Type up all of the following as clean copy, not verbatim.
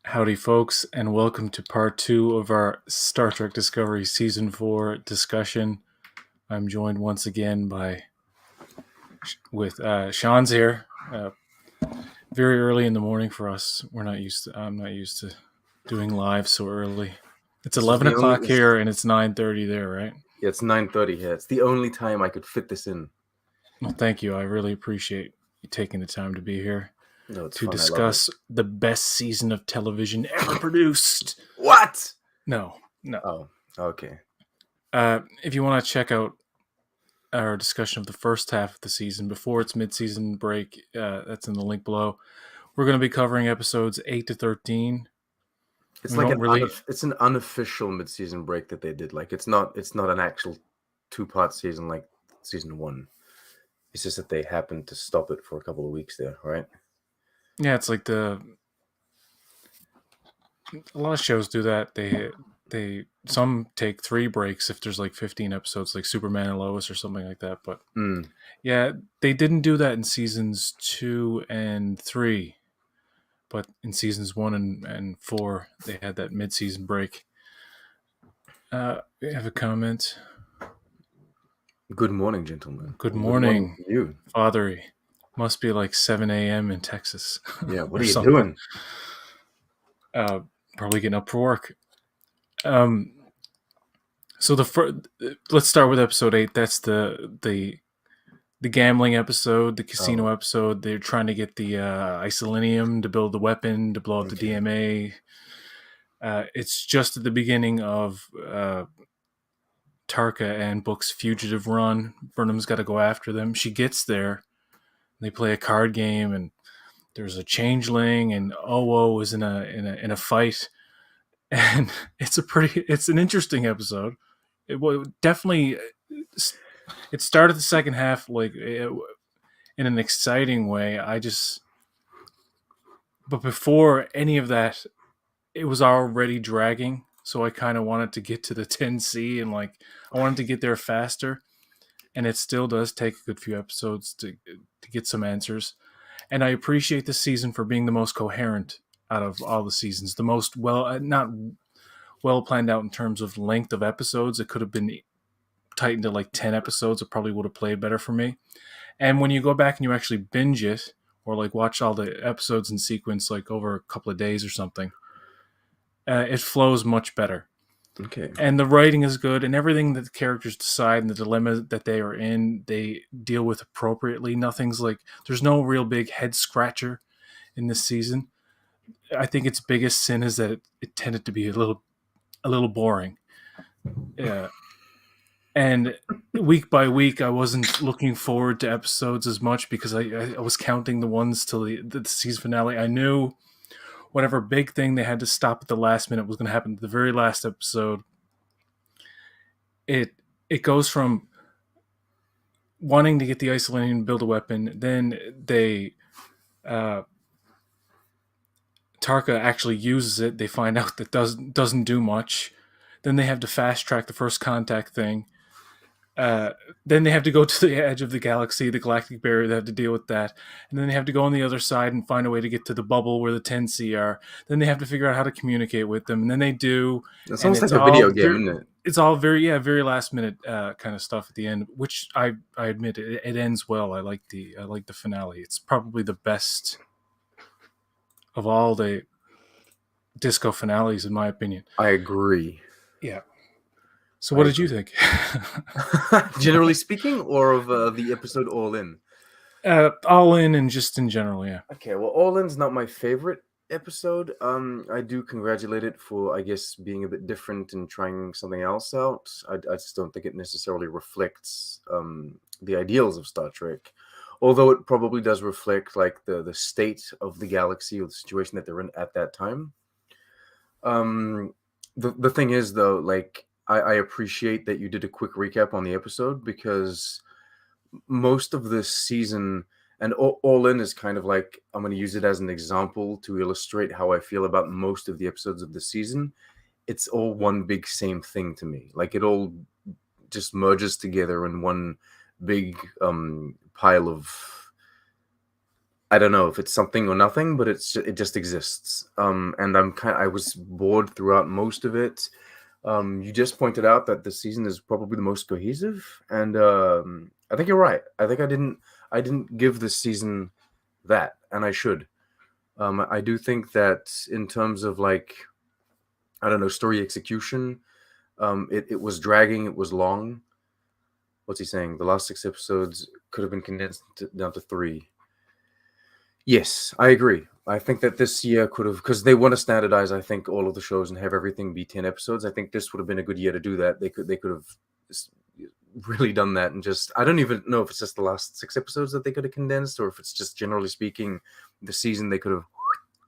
Howdy, folks, and welcome to part 2 of our Star Trek Discovery Season 4 discussion. I'm joined once again with Sean's here. Very early in the morning for us. I'm not used to doing live so early. It's This is 11 the only. o'clock here, and it's 9:30 there, right? Yeah, it's 9:30 here. It's the only time I could fit this in. Well, thank you. I really appreciate you taking the time to be here No, it's to fun. I love it. discuss the best season of television ever produced. What? No. Oh, okay. If you want to check out our discussion of the first half of the season before its mid-season break, that's in the link below. We're going to be covering episodes 8 to 13. It's We like don't really. it's an unofficial mid-season break that they did. Like it's not an actual 2-part season like season 1. It's just that they happened to stop it for a couple of weeks there, right? Yeah, it's like a lot of shows do that. Some take 3 breaks if there's like 15 episodes, like Superman and Lois or something like that. But yeah, they didn't do that in seasons 2 and 3. But in seasons 1 and 4, they had that mid-season break. We have a comment. Good morning, gentlemen. Good morning, Good morning to you. Fathery. Must be like 7 a.m. in Texas. Yeah, what are you doing? Probably getting up for work. So let's start with episode 8. That's the gambling episode, the casino episode. They're trying to get the isolinium to build the weapon to blow up the DMA. It's just at the beginning of Tarka and Book's fugitive run. Burnham's got to go after them. She gets there. They play a card game, and there's a changeling, and Owo is in a fight, and it's an interesting episode. It started the second half in an exciting way. But before any of that, it was already dragging. So I kind of wanted to get to the 10C, and I wanted to get there faster. And it still does take a good few episodes to get some answers. And I appreciate this season for being the most coherent out of all the seasons. The most not well planned out in terms of length of episodes. It could have been tightened to like 10 episodes. It probably would have played better for me. And when you go back and you actually binge it or watch all the episodes in sequence over a couple of days or something, it flows much better. Okay. And the writing is good, and everything that the characters decide and the dilemma that they are in, they deal with appropriately. There's no real big head scratcher in this season. I think its biggest sin is that it tended to be a little boring. Yeah. And week by week, I wasn't looking forward to episodes as much because I was counting the ones till the season finale. I knew whatever big thing they had to stop at the last minute was going to happen at the very last episode. It goes from wanting to get the isolinium and build a weapon, then Tarka actually uses it. They find out that doesn't do much. Then they have to fast track the first contact thing. Then they have to go to the edge of the galaxy, the galactic barrier. They have to deal with that. And then they have to go on the other side and find a way to get to the bubble where the 10C are. Then they have to figure out how to communicate with them. And then they do. It's almost like a video game, isn't it? It's all very last minute kind of stuff at the end, which I admit it ends well. I like the finale. It's probably the best of all the disco finales, in my opinion. I agree. Yeah. So what did you think? Generally speaking, or of the episode All In? All In and just in general, yeah. Okay, well, All In's not my favorite episode. I do congratulate it for, I guess, being a bit different and trying something else out. I just don't think it necessarily reflects the ideals of Star Trek. Although it probably does reflect the state of the galaxy or the situation that they're in at that time. The thing is, though, I appreciate that you did a quick recap on the episode, because most of this season, and All In is kind of like, I'm going to use it as an example to illustrate how I feel about most of the episodes of the season. It's all one big same thing to me. It all just merges together in one big pile of I don't know if it's something or nothing, but it just exists. And I was bored throughout most of it. You just pointed out that the season is probably the most cohesive, and I think you're right. I didn't give this season that, and I should. I do think that in terms of like, I don't know, story execution, it was dragging, it was long. What's he saying? The last 6 episodes could have been condensed down to three. Yes, I agree. I think that this year could have, because they want to standardize, I think, all of the shows and have everything be 10 episodes. I think this would have been a good year to do that. They could have really done that, and just, I don't even know if it's just the last 6 episodes that they could have condensed, or if it's just generally speaking the season they could have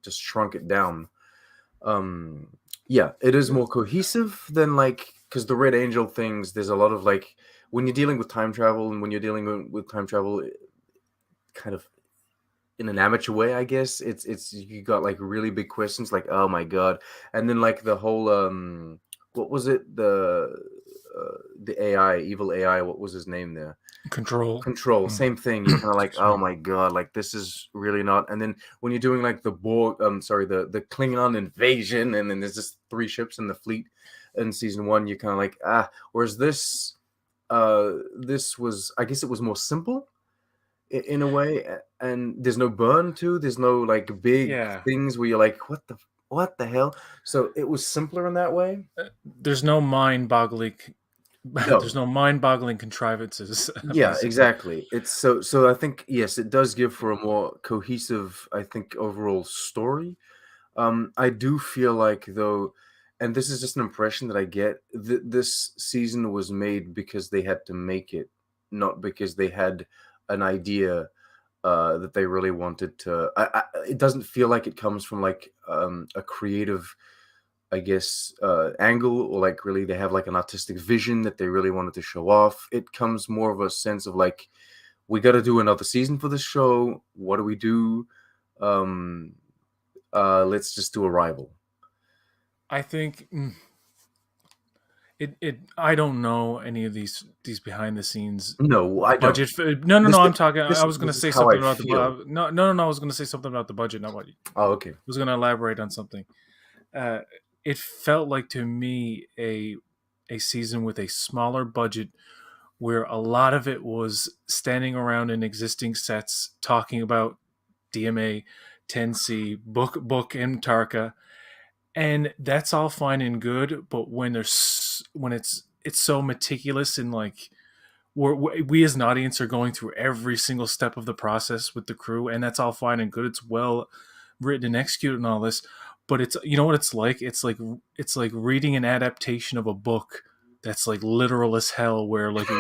just shrunk it down. Um yeah, it is more cohesive than like, because the Red Angel things, there's a lot of like, when you're dealing with time travel, and when you're dealing with time travel, kind of in an amateur way, I guess. It's you got like really big questions, like, oh my god, and then like the whole what was it, the AI, evil AI, what was his name there? Control. Control, same thing. You're kind of like, oh Sorry. my god, like this is really not. And then when you're doing like the Borg, sorry, the Klingon invasion, and then there's just three ships in the fleet in season one, you're kind of like, ah. Whereas this was, I guess it was more simple in a way, and there's no burn too. There's no like big Yeah. things where you're like, what the hell? So it was simpler in that way. There's no mind-boggling. There's No, no mind-boggling contrivances yeah, basically. exactly. It's so I think, yes, it does give for a more cohesive, I think, overall story. I do feel like, though, and this is just an impression that I get, this season was made because they had to make it, not because they had an idea that they really wanted to. It doesn't feel like it comes from like a creative, I guess, angle, or like really they have like an artistic vision that they really wanted to show off. It comes more of a sense of like, we got to do another season for this show. What do we do? Um, let's just do a rival. I think it. I don't know any of these behind the scenes No, I don't. budget. No, no, This no. I'm talking. I this was going to this is say how I something about the feel. no, no, no, no. I was going to say something about the budget, not what you. Oh, okay. I was going to elaborate on something. Uh, it felt like to me a season with a smaller budget where a lot of it was standing around in existing sets talking about DMA, 10C, book and Tarka, and that's all fine and good. But when it's so meticulous, and like we as an audience are going through every single step of the process with the crew, and that's all fine and good. It's well written and executed and all this, but it's, you know what it's like. It's like reading an adaptation of a book that's like literal as hell, where like it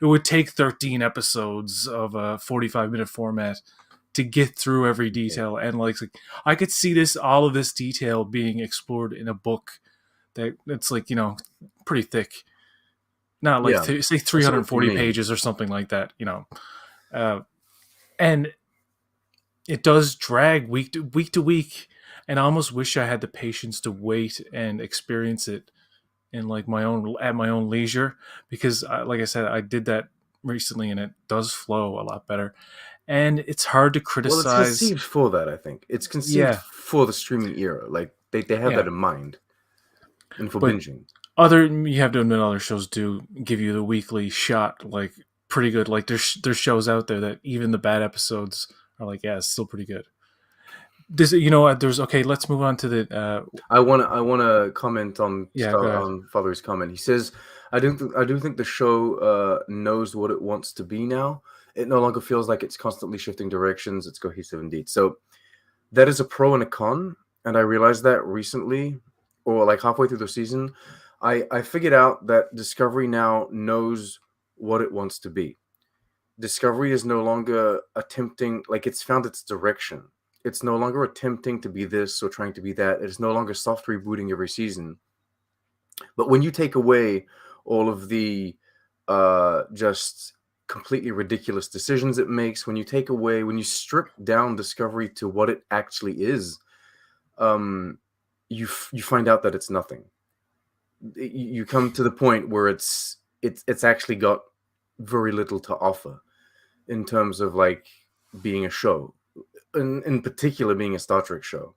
would take 13 episodes of a 45-minute format to get through every Okay. detail, and like I could see this all of this detail being explored in a book that it's like, pretty thick, not like Yeah, say I see what you 340 mean. pages or something like that. uh, and it does drag week to week, and I almost wish I had the patience to wait and experience it in like my own leisure, because like I said, I did that recently, and it does flow a lot better, and it's hard to Well, it's criticize. conceived for that, I think. It's conceived Yeah, for the streaming era. Like they have yeah, that in mind, and for but binging. you have to admit, other shows do give you the weekly shot, like pretty good. Like there's shows out there that even the bad episodes are like, yeah, it's still pretty good. This, there's okay. Let's move on to the. I wanna comment Yeah, go ahead. on Father's comment. He says, I do think the show knows what it wants to be now. It no longer feels like it's constantly shifting directions. It's cohesive indeed. So that is a pro and a con, and I realized that recently, or like halfway through the season. I figured out that Discovery now knows what it wants to be. Discovery is no longer attempting, like, it's found its direction. It's no longer attempting to be this or trying to be that. It is no longer soft rebooting every season. But when you take away all of the just completely ridiculous decisions it makes, when you strip down Discovery to what it actually is, um, you find out that it's nothing. You come to the point where it's actually got very little to offer in terms of like being a show. in particular being a Star Trek show.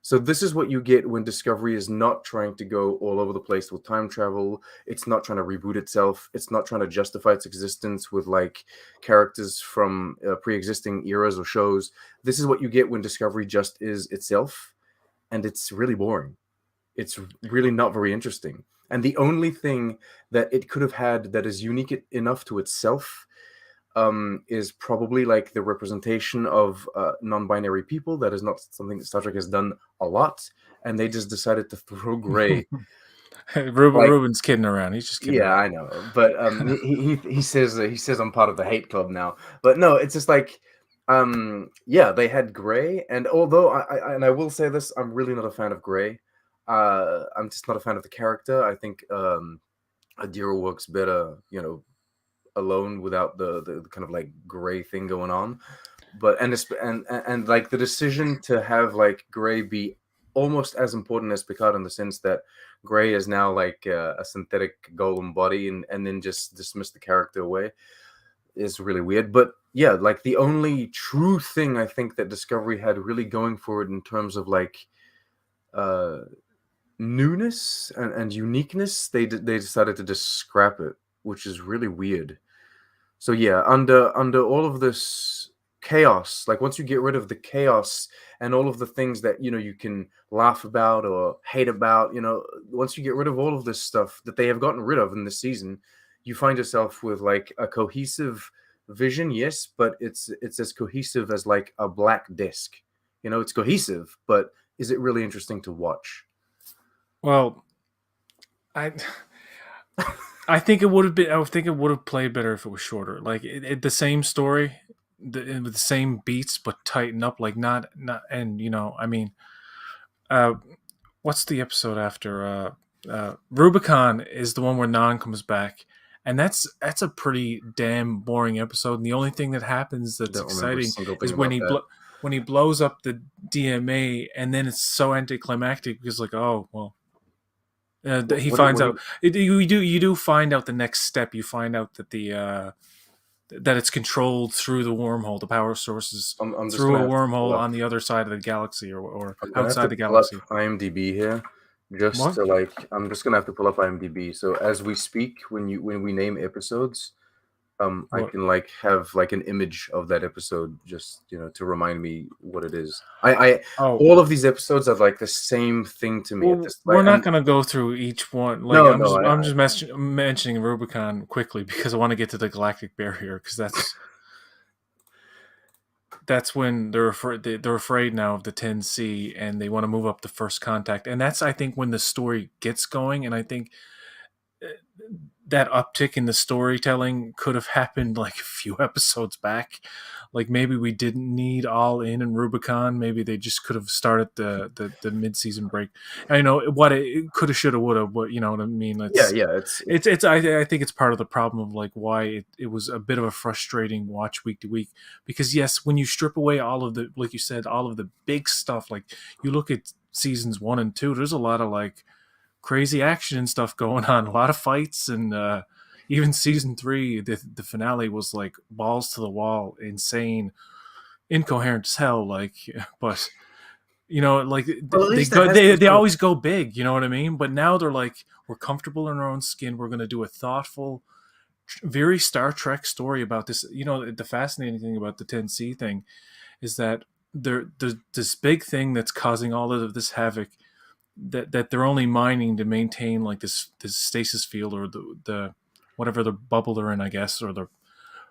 So this is what you get when Discovery is not trying to go all over the place with time travel. It's not trying to reboot itself. It's not trying to justify its existence with like characters from pre-existing eras or shows. This is what you get when Discovery just is itself, and it's really boring. It's really not very interesting. And the only thing that it could have had that is unique enough to itself is probably like the representation of non-binary people. That is not something that Star Trek has done a lot, and they just decided to throw Gray. Like, Ruben's kidding around. He's just kidding yeah, around. I know, but he says I'm part of the hate club now. But no, it's just like, yeah, they had Gray, and although I will say this, I'm really not a fan of Gray. I'm just not a fan of the character. I think Adira works better, alone without the kind of like gray thing going on. But and like the decision to have like Gray be almost as important as Picard in the sense that Gray is now like a synthetic golem body, and then just dismiss the character away is really weird. But yeah, like the only true thing I think that Discovery had really going for it in terms of like uh newness and uniqueness, they decided to just scrap it, which is really weird. So yeah, under all of this chaos, like once you get rid of the chaos and all of the things that you can laugh about or hate about, once you get rid of all of this stuff that they have gotten rid of in this season, you find yourself with like a cohesive vision, yes, but it's as cohesive as like a black disc. It's cohesive, but is it really interesting to watch? Well, I I think it would have been. I think it would have played better if it was shorter. Like the same story, with the same beats, but tighten up. Like not. And I mean, uh, what's the episode after? Rubicon is the one where Nan comes back, and that's a pretty damn boring episode. And the only thing that happens I that's don't remember a exciting single thing is when about that. when he blows up the DMA, and then it's so anticlimactic because like, oh well, he finds What do out. you? You do find out the next step. You find out that that it's controlled through the wormhole, the power sources I'm just through gonna a have to pull wormhole up. on the other side of the galaxy, or I'm gonna have outside to the pull up galaxy. IMDb here, just What? to like. I'm just gonna have to pull up IMDb. So as we speak, when we name episodes, I What? can like have like an image of that episode, just to remind me what it is. I Oh, all of these episodes are like the same thing to me at well, this. we're Like, not gonna go through each one. Like no, no, I'm just mentioning Rubicon quickly because I want to get to the galactic barrier because that's when they're afraid now of the 10C and they want to move up to first contact, and that's I think when the story gets going, and I think that uptick in the storytelling could have happened like a few episodes back. Like maybe we didn't need All In and Rubicon. Maybe they just could have started the mid season break. I know what it could have, should have, would have. But you know what I mean. yeah, yeah. It's. I think it's part of the problem of like why it was a bit of a frustrating watch week to week because yes, when you strip away all of the like you said all of the big stuff, like you look at seasons 1 and 2, there's a lot of like crazy action and stuff going on, a lot of fights, and even season 3, the finale was like balls to the wall, insane, incoherent as hell. Like, but like Well, at they least it go, has some they sort of. always go big. You know what I mean? But now they're like, we're comfortable in our own skin. We're gonna do a thoughtful, very Star Trek story about this. The fascinating thing about the 10C thing is that there's this big thing that's causing all of this havoc that they're only mining to maintain like this stasis field or the whatever the bubble they're in, I guess, or the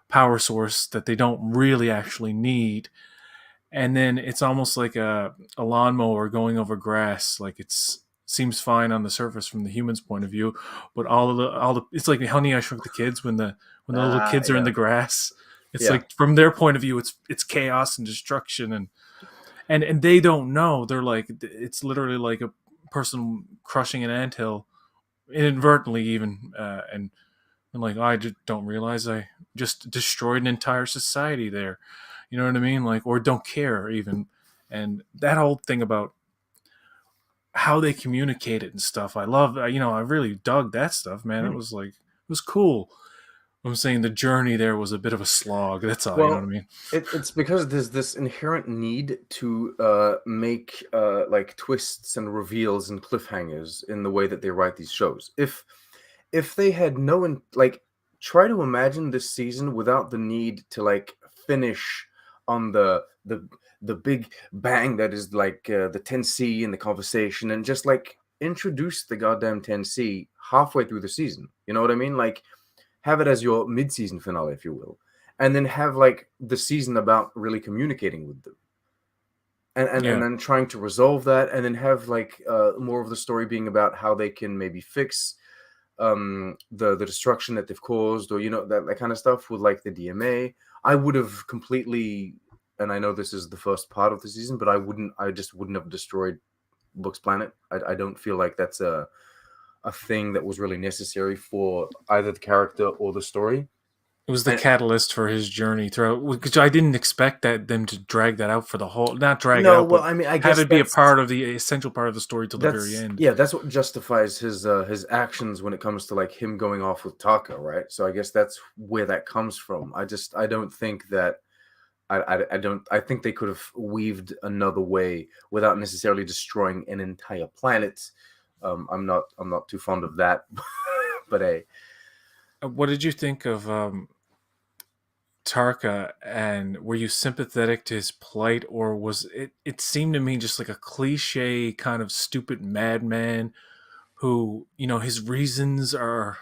power source that they don't really actually need. And then it's almost like a lawnmower going over grass. Like it's seems fine on the surface from the human's point of view, but all the it's like Honey I Shrunk the Kids when the little kids are in Yeah, the grass. It's yeah. like from their point of view, it's chaos and destruction, and they don't know. They're like it's literally like a person crushing an anthill inadvertently, even, and like I just don't realize I just destroyed an entire society there. You know what I mean? Like, or don't care even. And that whole thing about how they communicate it and stuff, I love. I really dug that stuff, man. It was like it was cool. I'm saying the journey there was a bit of a slog. That's all. You know what I Well, mean? it's because there's this inherent need to make like twists and reveals and cliffhangers in the way that they write these shows. If they had like, try to imagine this season without the need to like finish on the big bang that is like the 10C in the conversation, and just like introduce the goddamn 10C halfway through the season. You know what I mean? Like, have it as your mid-season finale, if you will, and then have like the season about really communicating with them, and Yeah. then trying to resolve that, and then have like more of the story being about how they can maybe fix the destruction that they've caused, or that kind of stuff with like the DMA. I would have completely, and I know this is the first part of the season, but I just wouldn't have destroyed Book's Planet. I don't feel like that's a thing that was really necessary for either the character or the story. It was the And catalyst for his journey throughout, because I didn't expect that them to drag that out for the whole, not drag it no, out, well, but I mean, I have guess it be a that's part of the essential part of the story till the very that's end. yeah, that's what justifies his actions when it comes to like him going off with Taka, right? So I guess that's where that comes from. I don't think that I don't I think they could have weaved another way without necessarily destroying an entire planet. I'm not too fond of that, but hey, What did you think of Tarka, and were you sympathetic to his plight, or was it? It seemed to me just like a cliche kind of stupid madman who, his reasons are,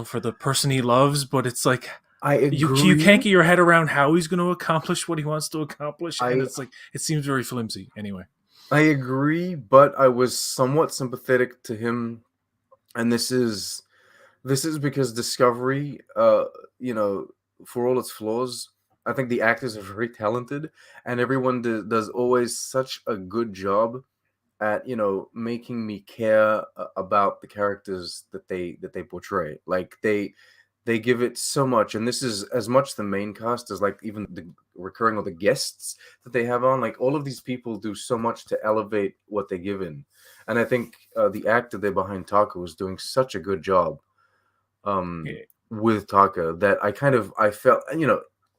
for the person he loves, but it's like I you can't agree. get your head around how he's going to accomplish what he wants to accomplish, and I it's like it seems very flimsy. Anyway, I agree, but I was somewhat sympathetic to him, and this is because Discovery, you know, for all its flaws, I think the actors are very talented, and everyone does always such a good job at making me care about the characters that they portray. Like they give it so much, and this is as much the main cast as like even the recurring or the guests that they have on. Like all of these people do so much to elevate what they give in, and I think the actor there behind Taco is doing such a good job um yeah. with Taka that I felt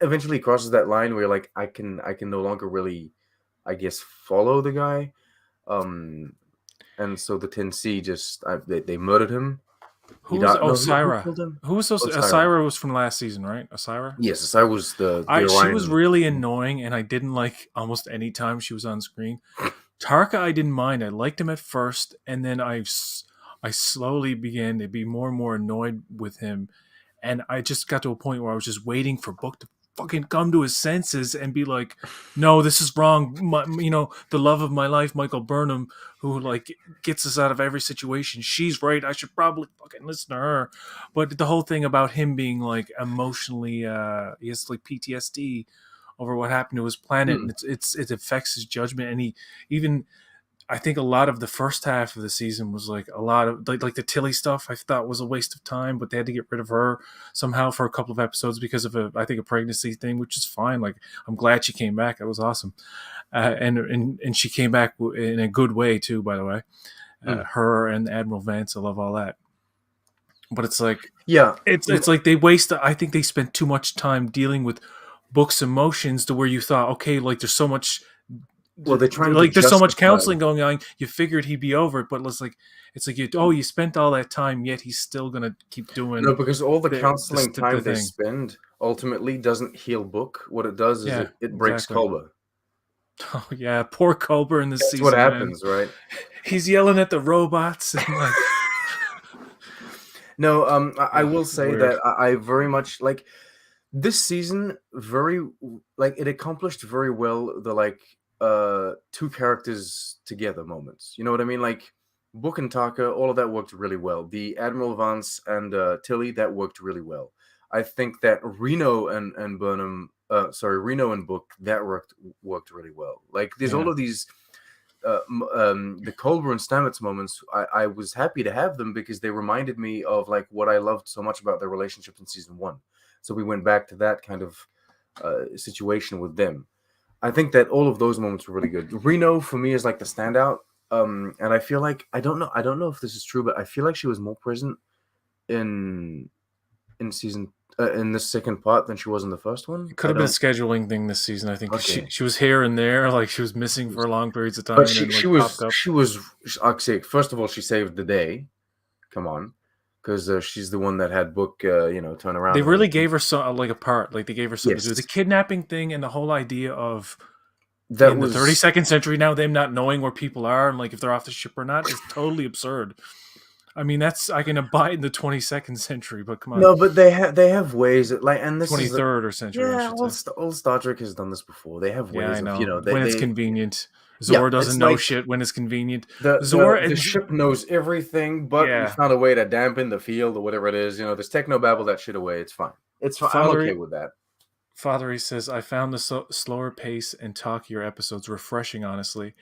eventually crosses that line where like I can no longer really, I guess, follow the guy. um and so the 10C just they murdered him. He Who was died. No, who Osira? killed him? Who was Osira. Osira? Was from last season, right? Osira. Yes, I was the She was Orion. really annoying, and I didn't like almost any time she was on screen. Tarka, I didn't mind. I liked him at first, and then I slowly began to be more and more annoyed with him, and I just got to a point where I was just waiting for Book to fucking come to his senses and be like, "No, this is wrong." The love of my life, Michael Burnham, who like gets us out of every situation. She's right. I should probably fucking listen to her. But the whole thing about him being like emotionally, he has like PTSD over what happened to his planet, Hmm. and it affects his judgment, and he even, I think a lot of the first half of the season was like a lot of like the Tilly stuff. I thought was a waste of time, but they had to get rid of her somehow for a couple of episodes because of a pregnancy thing, which is fine. Like I'm glad she came back. That was awesome, and she came back in a good way too. By the way, Hmm. her and Admiral Vance, I love all that. But it's like Yeah. it's like they waste. I think they spent too much time dealing with Book's emotions to where you thought, okay, like there's so much Well, they're trying to like there's so much justify. counseling going on. You figured he'd be over it, but it's like you spent all that time, yet he's still gonna keep No, doing because all the counseling the time they thing. spend ultimately doesn't heal Book. What it does is Yeah, it breaks exactly. Culber. Oh yeah, poor Culber in this That's what season, man. happens, right? He's yelling at the robots and like No, I will say weird. that I very much like this season. Very like it accomplished very well the like two characters together moments. You know what I mean? Like Book and Taka, all of that worked really well. The Admiral Vance and Tilly, that worked really well. I think that Reno and Burnham, Reno and Book, that worked really well. Like there's all Yeah. of these the Culber and Stamets moments. I was happy to have them because they reminded me of like what I loved so much about their relationship in season one. So we went back to that kind of situation with them. I think that all of those moments were really good. Reno for me is like the standout. And I feel like I don't know if this is true, but I feel like she was more present in in season in the second part than she was in the first one. It could I have been a don't. scheduling thing this season, I think, 'cause Okay. she was here and there, like she was missing for long periods of But time, and she then she like popped was up. she was I'd say first of all she saved the day. Come on, because she's the one that had Book turn They around and really everything. gave her like a part, like they gave her something to do. The Yes, kidnapping thing and the whole idea of that in the was 32nd century now them not knowing where people are and like if they're off the ship or not is totally absurd. I mean, that's I can abide in the 22nd century, but come on, no, but they have ways that, like, and this is 23rd or century, I yeah, should say. all Star Trek has done this before. They have Yeah, ways I of know they when it's they convenient. yeah, Zor doesn't it's know like shit when it's convenient. the Zor the and ship knows everything, but we yeah, found a way to dampen the field or whatever it is. This techno babble that shit away. It's fine. It's fine. I'm okay Father with that. Father, he says, I found the slower pace and talkier episodes refreshing, honestly,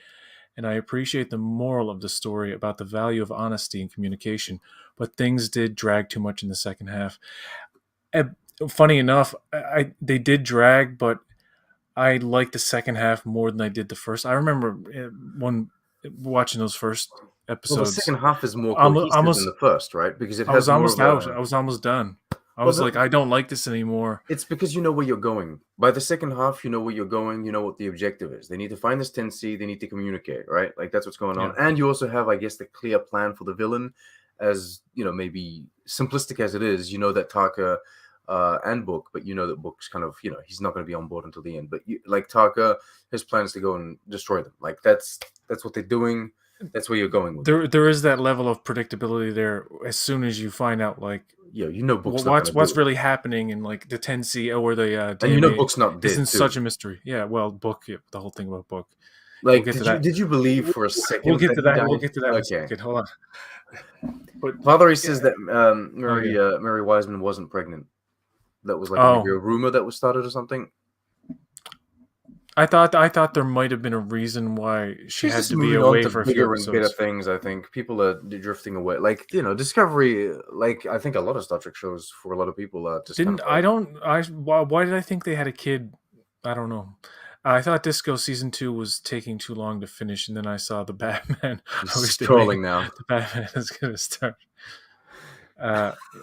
and I appreciate the moral of the story about the value of honesty and communication, but things did drag too much in the second half. And funny enough, they did drag, but I liked the second half more than I did the first. I remember when watching those first Well, the episodes, second half is more cohesive than almost the first, right? Because it I was has more almost of out. a I was almost done. I well, was like, I don't like this anymore. it's because you know where you're going. By the second half, you know where you're going. You know what the objective is. They need to find this 10C. They need to communicate, right? Like that's what's going on. Yeah. And you also have, I guess, the clear plan for the villain, as maybe simplistic as it is. You know that Taka and Book, but you know that Book's kind of, he's not going to be on board until the end. But like Taka, his plan is to go and destroy them. Like that's what they're doing. That's where you're going with it. There is that level of predictability there as soon as you find out like Book's not going to do what's it, really happening in like the 10C or the and DMA Book's not dead isn't too. such a mystery. Yeah, well, Book, yeah, the whole thing about Book. We'll Like, get to did you that. did you believe for a We'll second get that to he that. We'll died? get to that in a Okay. second. Hold on. But Valerie yeah. says that Oh yeah. Mary Wiseman wasn't pregnant. That was like maybe Oh, a rumor that was started or something. I thought there might have been a reason why she She's had just to be moving on away to for a few bigger and better episodes. things. I think people are drifting away. Like Discovery. Like I think a lot of Star Trek shows for a lot of people are just kind Didn't of I like don't I why did I think they had a kid? I don't know. I thought Disco season 2 was taking too long to finish, and then I saw the Batman. I he's wish they made scrolling now. the Batman is going to start.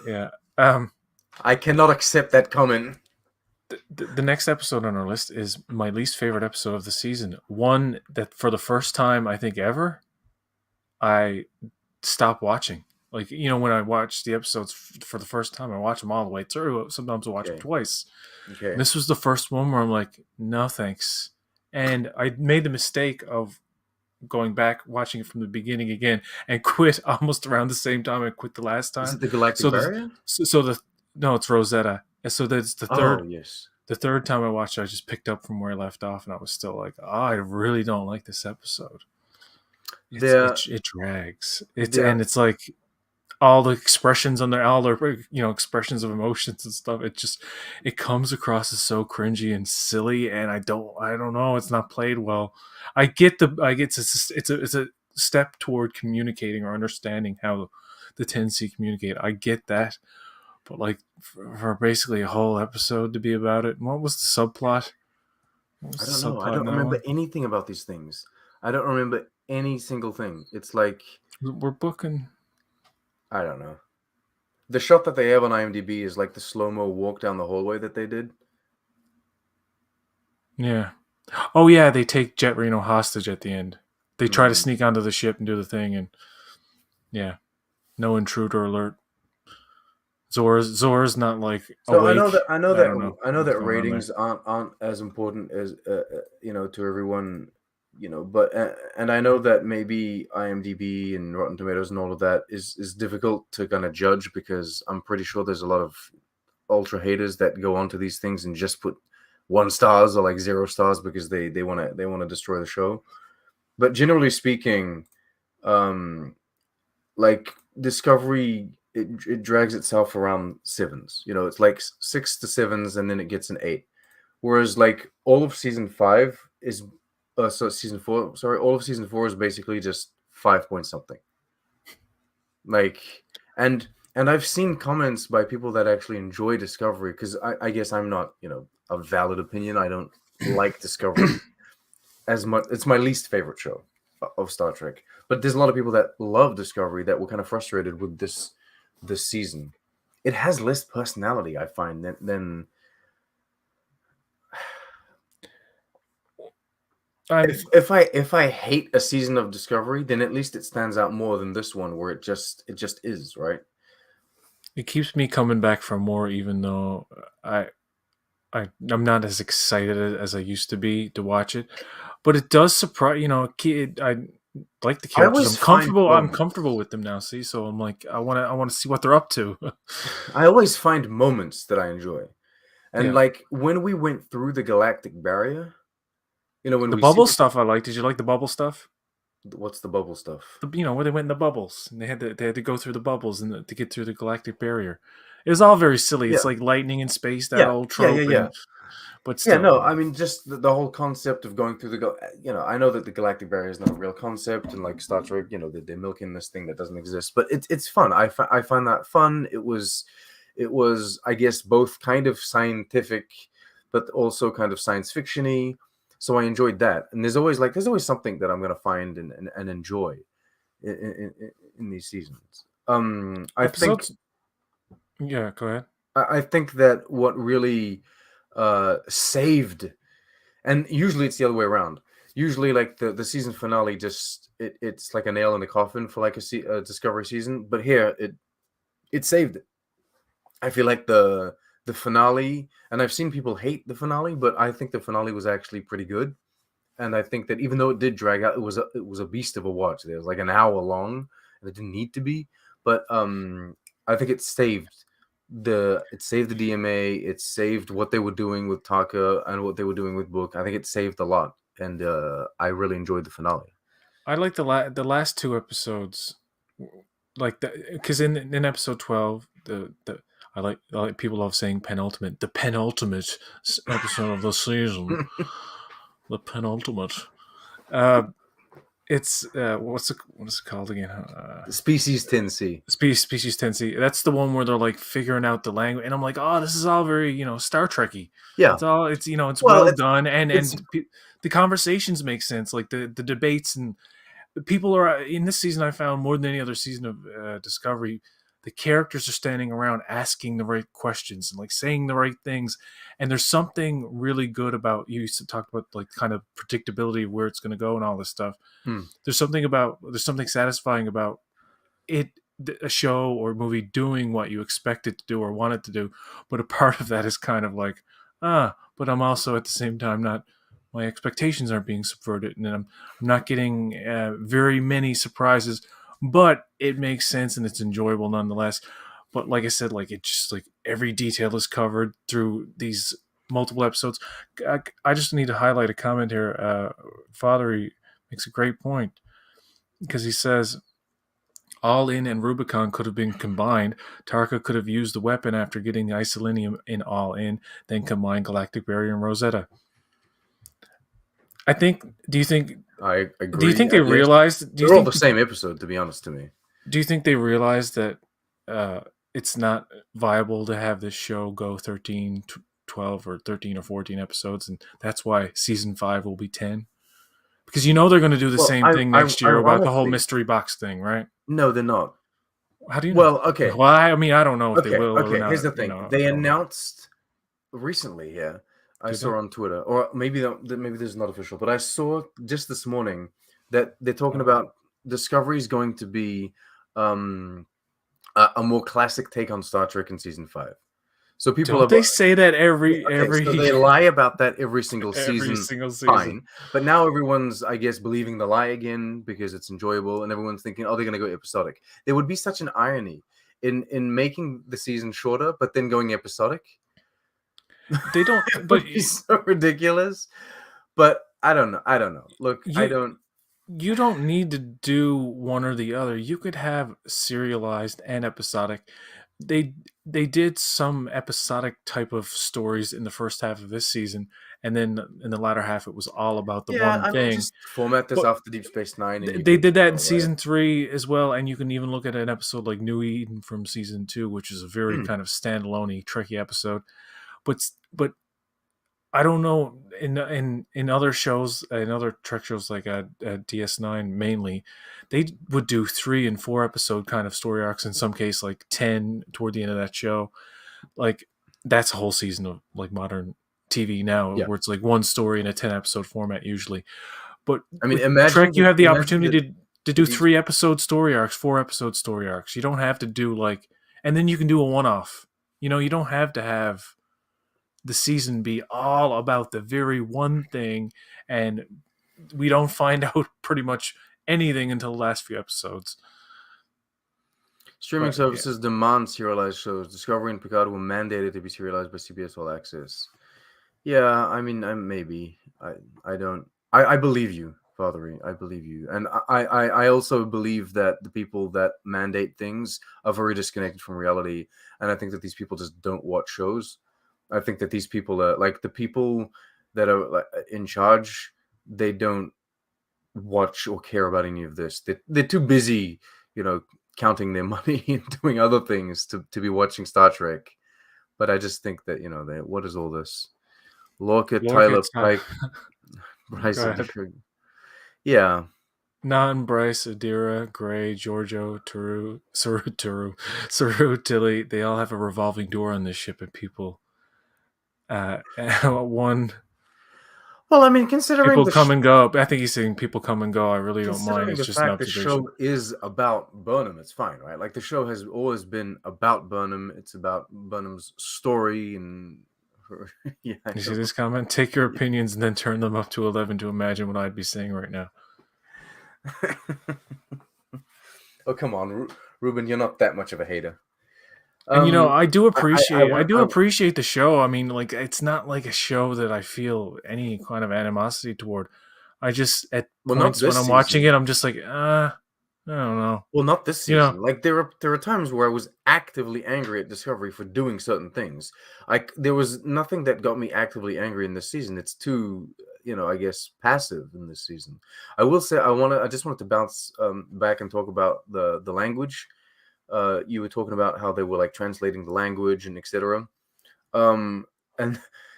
Yeah. Um, I cannot accept that comment. the next episode on our list is my least favorite episode of the season. One that, for the first time I think ever, I stopped watching. Like when I watch the episodes for the first time, I watch them all the way through. Sometimes I watch them Okay. twice. Okay. This was the first one where I'm like, no thanks. And I made the mistake of going back, watching it from the beginning again, and quit almost around the same time I quit the last Is time. it the Galactic So the Barrier? so the no, it's Rosetta. And so that's Oh yes. the third time I watched it, I just picked up from where I left off, and I was still like, oh, I really don't like this episode. There, It drags. there. It's like all the expressions on there, all their expressions of emotions and stuff. It comes across as so cringy and silly, and I don't know. It's not played well. I get it's a step toward communicating or understanding how the 10C communicate. I get that, but like for basically a whole episode to be about it. What was the subplot? What was I the don't know. I subplot in don't that remember one? anything about these things. I don't remember any single thing. It's like We're booking. I don't know. The shot that they have on IMDb is like the slow-mo walk down the hallway that they did. Yeah. Oh yeah, they take Jet Reno hostage at the end. They try to Mm. sneak onto the ship and do the thing, and yeah, no intruder alert. Zora's not like So I know awake. that I know I that don't know I know what's that going on there. ratings aren't as important as to everyone, but and I know that maybe IMDb and Rotten Tomatoes and all of that is difficult to kind of judge because I'm pretty sure there's a lot of ultra haters that go onto these things and just put 1 stars or like 0 stars because they want to destroy the show. But generally speaking, like Discovery, it drags itself around sevens. It's like 6 to 7s, and then it gets an 8. Whereas like all of season 5 is, so season 4, sorry, all of season 4 is basically just 5 point something. Like, and I've seen comments by people that actually enjoy Discovery because I guess I'm not, a valid opinion. I don't like Discovery as much. It's my least favorite show of Star Trek. But there's a lot of people that love Discovery that were kind of frustrated with this season. it has less personality, I find, than I'm. if I hate a season of Discovery, then at least it stands out more than this one, where it just is, right. It keeps me coming back for more, even though I I'm not as excited as I used to be to watch it. But it does surprise, I like the I characters. always find I'm moments. comfortable with them now. See, so I'm like, I want to see what they're up to. I always find moments that I enjoy, and Yeah, like when we went through the galactic barrier, when the we see bubble the stuff I like. Did you like the bubble stuff? what's the bubble stuff? Where they went in the bubbles and they had to go through the bubbles and to get through the galactic barrier. It was all very silly. It's Yeah, like lightning in space, that yeah, old yeah, yeah, trope, yeah. and but Yeah, still, no, I mean, just the whole concept of going through I know that the galactic barrier is not a real concept, and like Star Trek, they're milking this thing that doesn't exist, but it's fun. I find that fun. It was, I guess, both kind of scientific, but also kind of science fictiony. So I enjoyed that. And there's always something that I'm gonna find and enjoy in these seasons. I think episodes. Yeah, go ahead. I think that what really saved, and usually it's the other way around. Usually, like the season finale, it's like a nail in the coffin for like a Discovery season. But here, it saved it. I feel like the finale, and I've seen people hate the finale, but I think the finale was actually pretty good. And I think that even though it did drag out, it was a beast of a watch. It was like an hour long, and it didn't need to be. But I think it saved the DMA. It saved what they were doing with Taka and what they were doing with Book. I think it saved a lot, and I really enjoyed the finale. I like the last two episodes, like because in episode 12, the I like people love saying penultimate, the penultimate episode of the season, the penultimate. Uh, it's what is it called again? Species 10C. Species Tensi. That's the one where they're like figuring out the language, and I'm like, oh, this is all very Star Trekky. Yeah. It's Well, well it's done, it's the conversations make sense, like the debates, and people are in this season. I found more than any other season of Discovery, the characters are standing around asking the right questions and like saying the right things, and there's something really good about you talked about like kind of predictability of where it's going to go and all this stuff. hmm. There's something satisfying about it, a show or movie doing what you expect it to do or want it to do, but a part of that is kind of like, but I'm also at the same time not, my expectations aren't being subverted, and I'm not getting very many surprises, but it makes sense and it's enjoyable nonetheless. But like I said, like it just like every detail is covered through these multiple episodes. I just need to highlight a comment here. Father, he makes a great point because he says all In and Rubicon could have been combined. Tarka could have used the weapon after getting the isolinium in All In, then combine Galactic Barrier and Rosetta. I think. I Do you agree. think they Yes, realized? they're all the same episode, to be honest to me. Do you think they realized that uh, it's not viable to have this show go 13, 12, or 13 or 14 episodes, and that's why season 5 will be 10? Because they're going to do the Well, same thing next year about the whole ironically, mystery box thing, right? no, they're not. How do you know? Well, okay, Well, I mean, I don't know if they okay, will or okay. Here's not. the thing. They I don't know. announced recently, yeah. I Did they? saw on Twitter, or maybe this is not official, but I saw just this morning that they're talking Oh. about Discovery is going to be a more classic take on Star Trek in season 5. So people Don't have they say that Yeah, okay, so they lie about that every single every season. single season? Fine, but now everyone's, I guess, believing the lie again because it's enjoyable, and everyone's thinking, "Oh, they're going to go episodic." There would be such an irony in making the season shorter, but then going episodic. They don't. It But would be so ridiculous. But I don't know. I don't know. Look, I you don't. you don't need to do one or the other. You could have serialized and episodic. They they did some episodic type of stories in the first half of this season, and then in the latter half, it was all about the Yeah, one I mean, thing. just format this But after Deep Space Nine, and you're they good to did that in go, right? season 3 as well, and you can even look at an episode like New Eden from season 2, which is a very Hmm. kind of standalone tricky episode. But I don't know in other shows, in other Trek shows like at DS9 mainly, they would do 3 and 4 episode kind of story arcs. In some case, like 10 toward the end of that show. Like that's a whole season of like modern TV now, Yeah. where it's like one story in a 10 episode format usually. But I mean, with Trek, you have the imagine that opportunity to do these. 3 episode story arcs, 4 episode story arcs. You don't have to do like, and then you can do a one off. You know, you don't have to have the season be all about the very one thing, and we don't find out pretty much anything until the last few episodes. Streaming But yeah, services demand serialized shows. Discovery and Picard were mandated to be serialized by CBS All Access. Yeah, I mean, maybe I don't. I believe you, Fathery. I believe you, and I also believe that the people that mandate things are very disconnected from reality, and I think that these people just don't watch shows. I think that these people are like the people that are like, in charge. They don't watch or care about any of this. They're too busy, you know, counting their money and doing other things to be watching Star Trek. But I just think that, what is all this? Lorca, look, Tyler, it's Pike, go Bryce, ahead. Adira. Yeah. Nan, Bryce, Adira, Gray, Giorgio, Saru, Tilly. They all have a revolving door on this ship, and people, one Well, I mean, considering people the come and go. I think he's saying people come and go. I really don't mind. considering It's the just an fact the observation. show is about Burnham, it's fine, right? Like the show has always been about Burnham. It's about Burnham's story and her. Yeah, I You see know. this comment? Take your opinions and then turn them up to 11 to imagine what I'd be saying right now. Oh, come on, Ruben, you're not that much of a hater. And Um, I I want do appreciate the show. I mean, like it's not like a show that I feel any kind of animosity toward. I just at well, not points when this I'm watching season. it, I'm just like, I don't know. Well, not this You know, season. Like there are times where I was actively angry at Discovery for doing certain things. Like there was nothing that got me actively angry in this season. It's too, I guess passive in this season. I will say I just wanted to bounce back and talk about the language. You were talking about how they were like translating the language and etc. And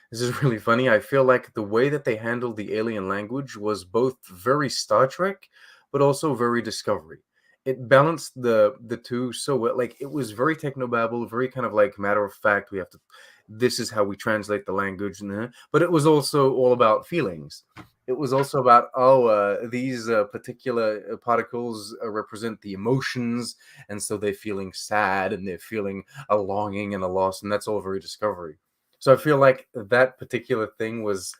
this is really funny. I feel like the way that they handled the alien language was both very Star Trek, but also very Discovery. It balanced the two so well. Like it was very technobabble, very kind of like matter of fact. We have to. This is how we translate the language, but it was also all about feelings. It was also about these particular particles represent the emotions, and so they're feeling sad and they're feeling a longing and a loss, and that's all very Discovery. So I feel like that particular thing was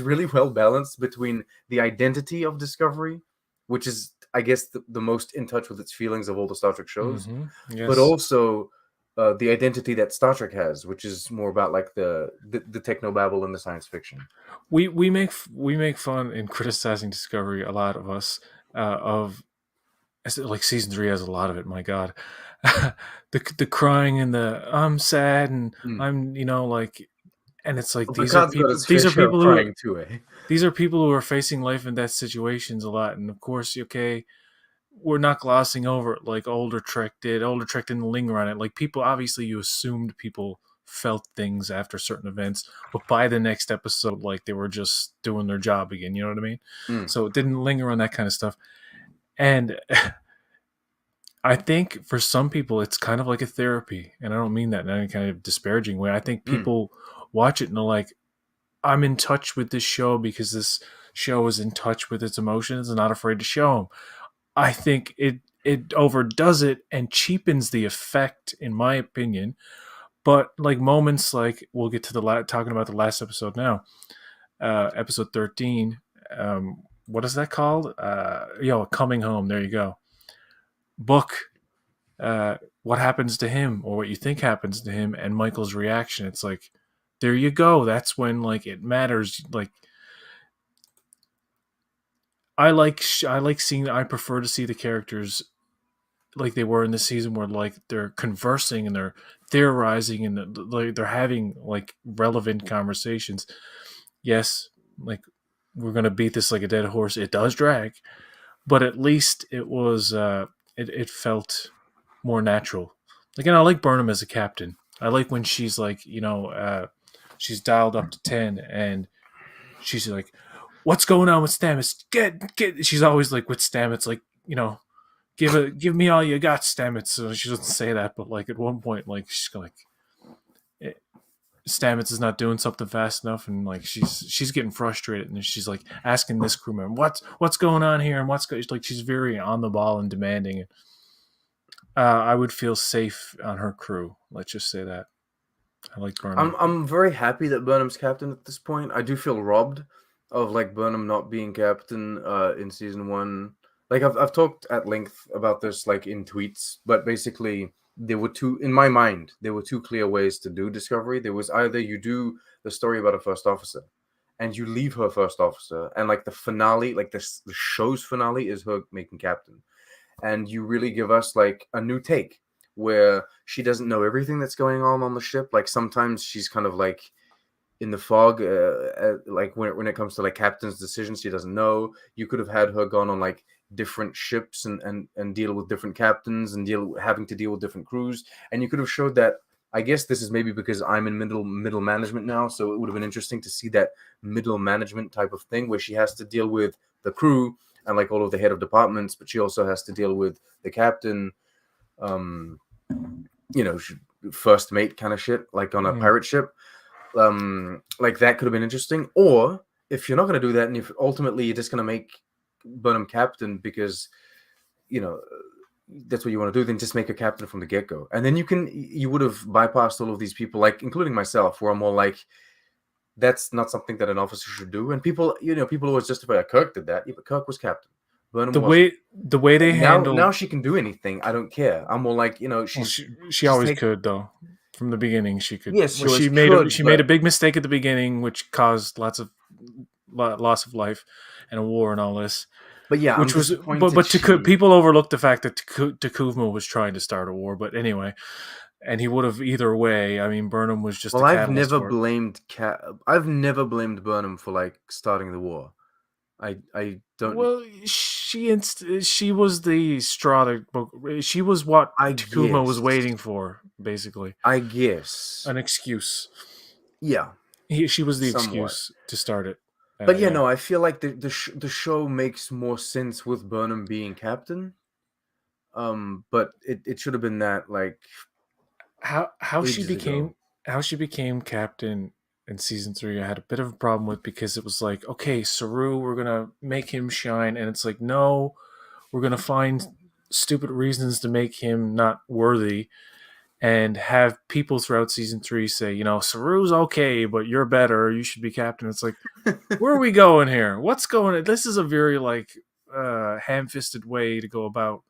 really well balanced between the identity of Discovery, which is I guess the most in touch with its feelings of all the Star Trek shows, but yes, also the identity that Star Trek has, which is more about like the technobabble and the science fiction. we make fun in criticizing Discovery a lot of us of like season 3 has a lot of it. My God, the crying and the I'm sad and Mm. I'm like, and it's like Well, Picard's got his fair share of crying too, eh? these are people who are facing life and death situations a lot, and of course, okay, we're not glossing over it like older Trek did. Older Trek didn't linger on it. Like people, obviously, you assumed people felt things after certain events, but by the next episode, like they were just doing their job again. You know what I mean? Mm. So it didn't linger on that kind of stuff. And I think for some people, it's kind of like a therapy, and I don't mean that in any kind of disparaging way. I think Mm. people watch it and they're like, "I'm in touch with this show because this show is in touch with its emotions and not afraid to show them." I think it overdoes it and cheapens the effect, in my opinion. But like moments like we'll get to talking about the last episode now, episode 13. What is that called? Coming home. There you go. Book. What happens to him, or what you think happens to him, and Michael's reaction. It's like, there you go. That's when like it matters. Like I like seeing. I prefer to see the characters like they were in this season, where like they're conversing and they're theorizing and they're having like relevant conversations. Yes, like we're gonna beat this like a dead horse. It does drag, but at least it was it felt more natural. Like, and I like Burnham as a captain. I like when she's like, she's dialed up to 10, and she's like, "What's going on with Stamets? Get." She's always like with Stamets, like, give me all you got, Stamets. So she doesn't say that, but like at one point, like she's like, eh, Stamets is not doing something fast enough, and like she's getting frustrated, and she's like asking this crew member, "What's going on here?" And like she's very on the ball and demanding. I would feel safe on her crew. Let's just say that. I like I'm Burnham. I'm very happy that Burnham's captain at this point. I do feel robbed of like Burnham not being captain in season one. Like I've talked at length about this like in tweets, but basically there were two in my mind. There were two clear ways to do Discovery. There was either you do the story about a first officer, and you leave her first officer, and like the finale, like the show's finale is her making captain, and you really give us like a new take where she doesn't know everything that's going on the ship. Like sometimes she's kind of like in the fog, like when it comes to like captain's decisions, she doesn't know. You could have had her gone on like different ships and deal with different captains and having to deal with different crews, and you could have showed that. I guess this is maybe because I'm in middle management now, so it would have been interesting to see that middle management type of thing where she has to deal with the crew and like all of the head of departments, but she also has to deal with the captain, um, first mate kind of shit, like on a pirate ship. Like that could have been interesting. Or if you're not going to do that, and if ultimately you're just going to make Burnham captain because that's what you want to do, then just make her captain from the get-go, and then you would have bypassed all of these people, like including myself, where I'm more like, that's not something that an officer should do. And people always justify Kirk did that. Yeah, but Kirk was captain. Burnham wasn't. The way they And now handled, she can do anything. I don't care. I'm more like, well, she's she she's always taking. could though. From the beginning, she could. Yes, Well, she always could, she made a but big mistake at the beginning, which caused lots of loss of life and a war and all this. yeah, I'm Which was, disappointed she. People overlooked the fact that Takuvma was trying to start a war. But anyway, and he would have either way. I mean, Burnham was just Well, a catalyst for it. I've never blamed Burnham for like starting the war. I don't. Well, she was the straw that broke. She was what I Takuma was guess. waiting for, basically, I guess. an excuse. Yeah, She was the somewhat. excuse to start it. But yeah, Yeah. no, I feel like the show makes more sense with Burnham being captain. But it should have been that like How she ages ago. became captain in season 3, I had a bit of a problem with, because it was like, okay, Saru, we're gonna make him shine, and it's like, no, we're gonna find stupid reasons to make him not worthy, and have people throughout season 3 say, Saru's okay, but you're better, you should be captain. It's like, where are we going here? What's going on? This is a very like ham-fisted way to go about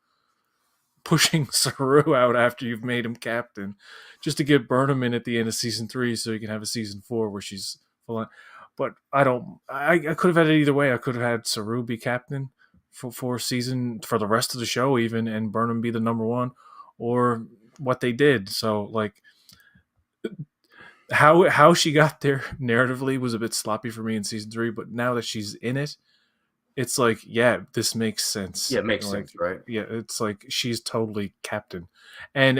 pushing Saru out after you've made him captain, just to get Burnham in at the end of season 3 so you can have a season 4 where she's full on. But I don't. I could have had it either way. I could have had Saru be captain for season, for the rest of the show even, and Burnham be the number one, or what they did. So like, how she got there narratively was a bit sloppy for me in season 3. But now that she's in it, it's like, yeah, this makes sense. Yeah, it makes Like, sense, right? yeah, it's like she's totally captain, and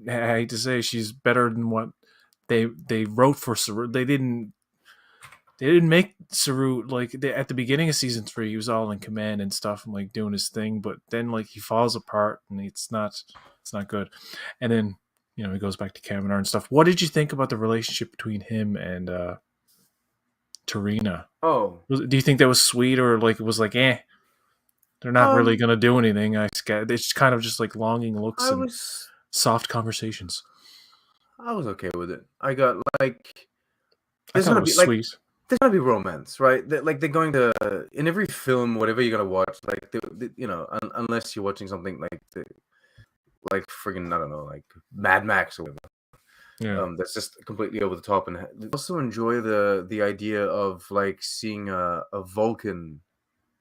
I hate to say, she's better than what they wrote for Saru. They didn't make Saru like at the beginning of season 3. He was all in command and stuff and like doing his thing, but then like he falls apart and it's not good. And then he goes back to Kaminar and stuff. What did you think about the relationship between him and Tarina? Oh, Do you think that was sweet, or like it was like, they're not really um, gonna do anything? It's kind of just like longing looks I and was soft conversations. I was okay with it. I got like I there's thought it gonna was be like sweet. there's gonna be romance, right? Like they're going to in every film, whatever you're gonna watch, like unless you're watching something like friggin' I don't know, like Mad Max or whatever. Yeah. That's just completely over the top, and I also enjoy the idea of like seeing a Vulcan,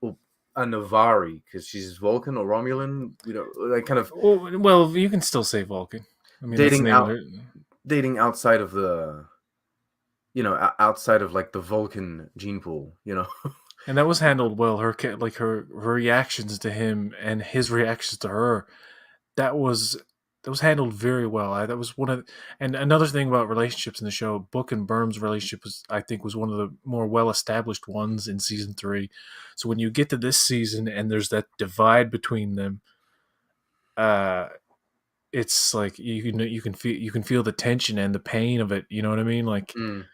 or a Navari, because she's Vulcan or Romulan, like kind of Well, you can still say Vulcan. I mean, that's the dating name of out it. dating outside of the outside of like the Vulcan gene pool. And that was handled well. Her reactions to him and his reactions to her. That was handled very well. That was one of and another thing about relationships in the show. Book and Berm's relationship was, I think, was one of the more well established ones in season 3. So when you get to this season and there's that divide between them, uh, it's like you can feel the tension and the pain of it. You know what I mean? Mm.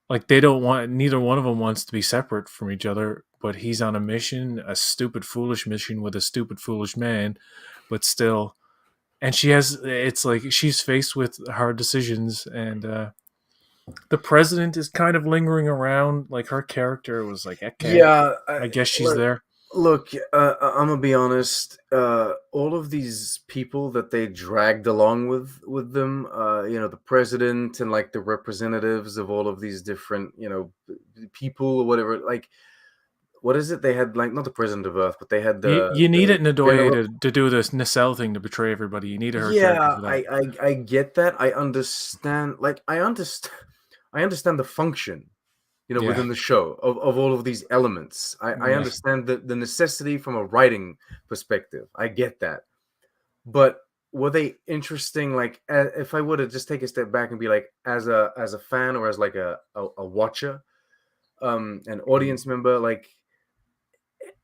Like they don't want, neither one of them wants to be separate from each other, but he's on a mission, a stupid foolish mission with a stupid foolish man, but still. And she has, it's like she's faced with hard decisions, and the president is kind of lingering around. Like her character was like, okay, Yeah, I guess she's look, there. I'm gonna be honest. All of these people that they dragged along with them, the president and like the representatives of all of these different, people or whatever. Like, what is it? They had like not the president of Earth, but they had You need the it, Nadoye, general. to do this nacelle thing to betray everybody. You need her character Yeah, for that. I get that. I understand. Like, I understand. I understand the function, Yeah, within the show of all of these elements. I yeah. understand the necessity from a writing perspective. I get that. But were they interesting? Like, if I were to just take a step back and be like, as a fan or as like a watcher, an Mm. audience member, like,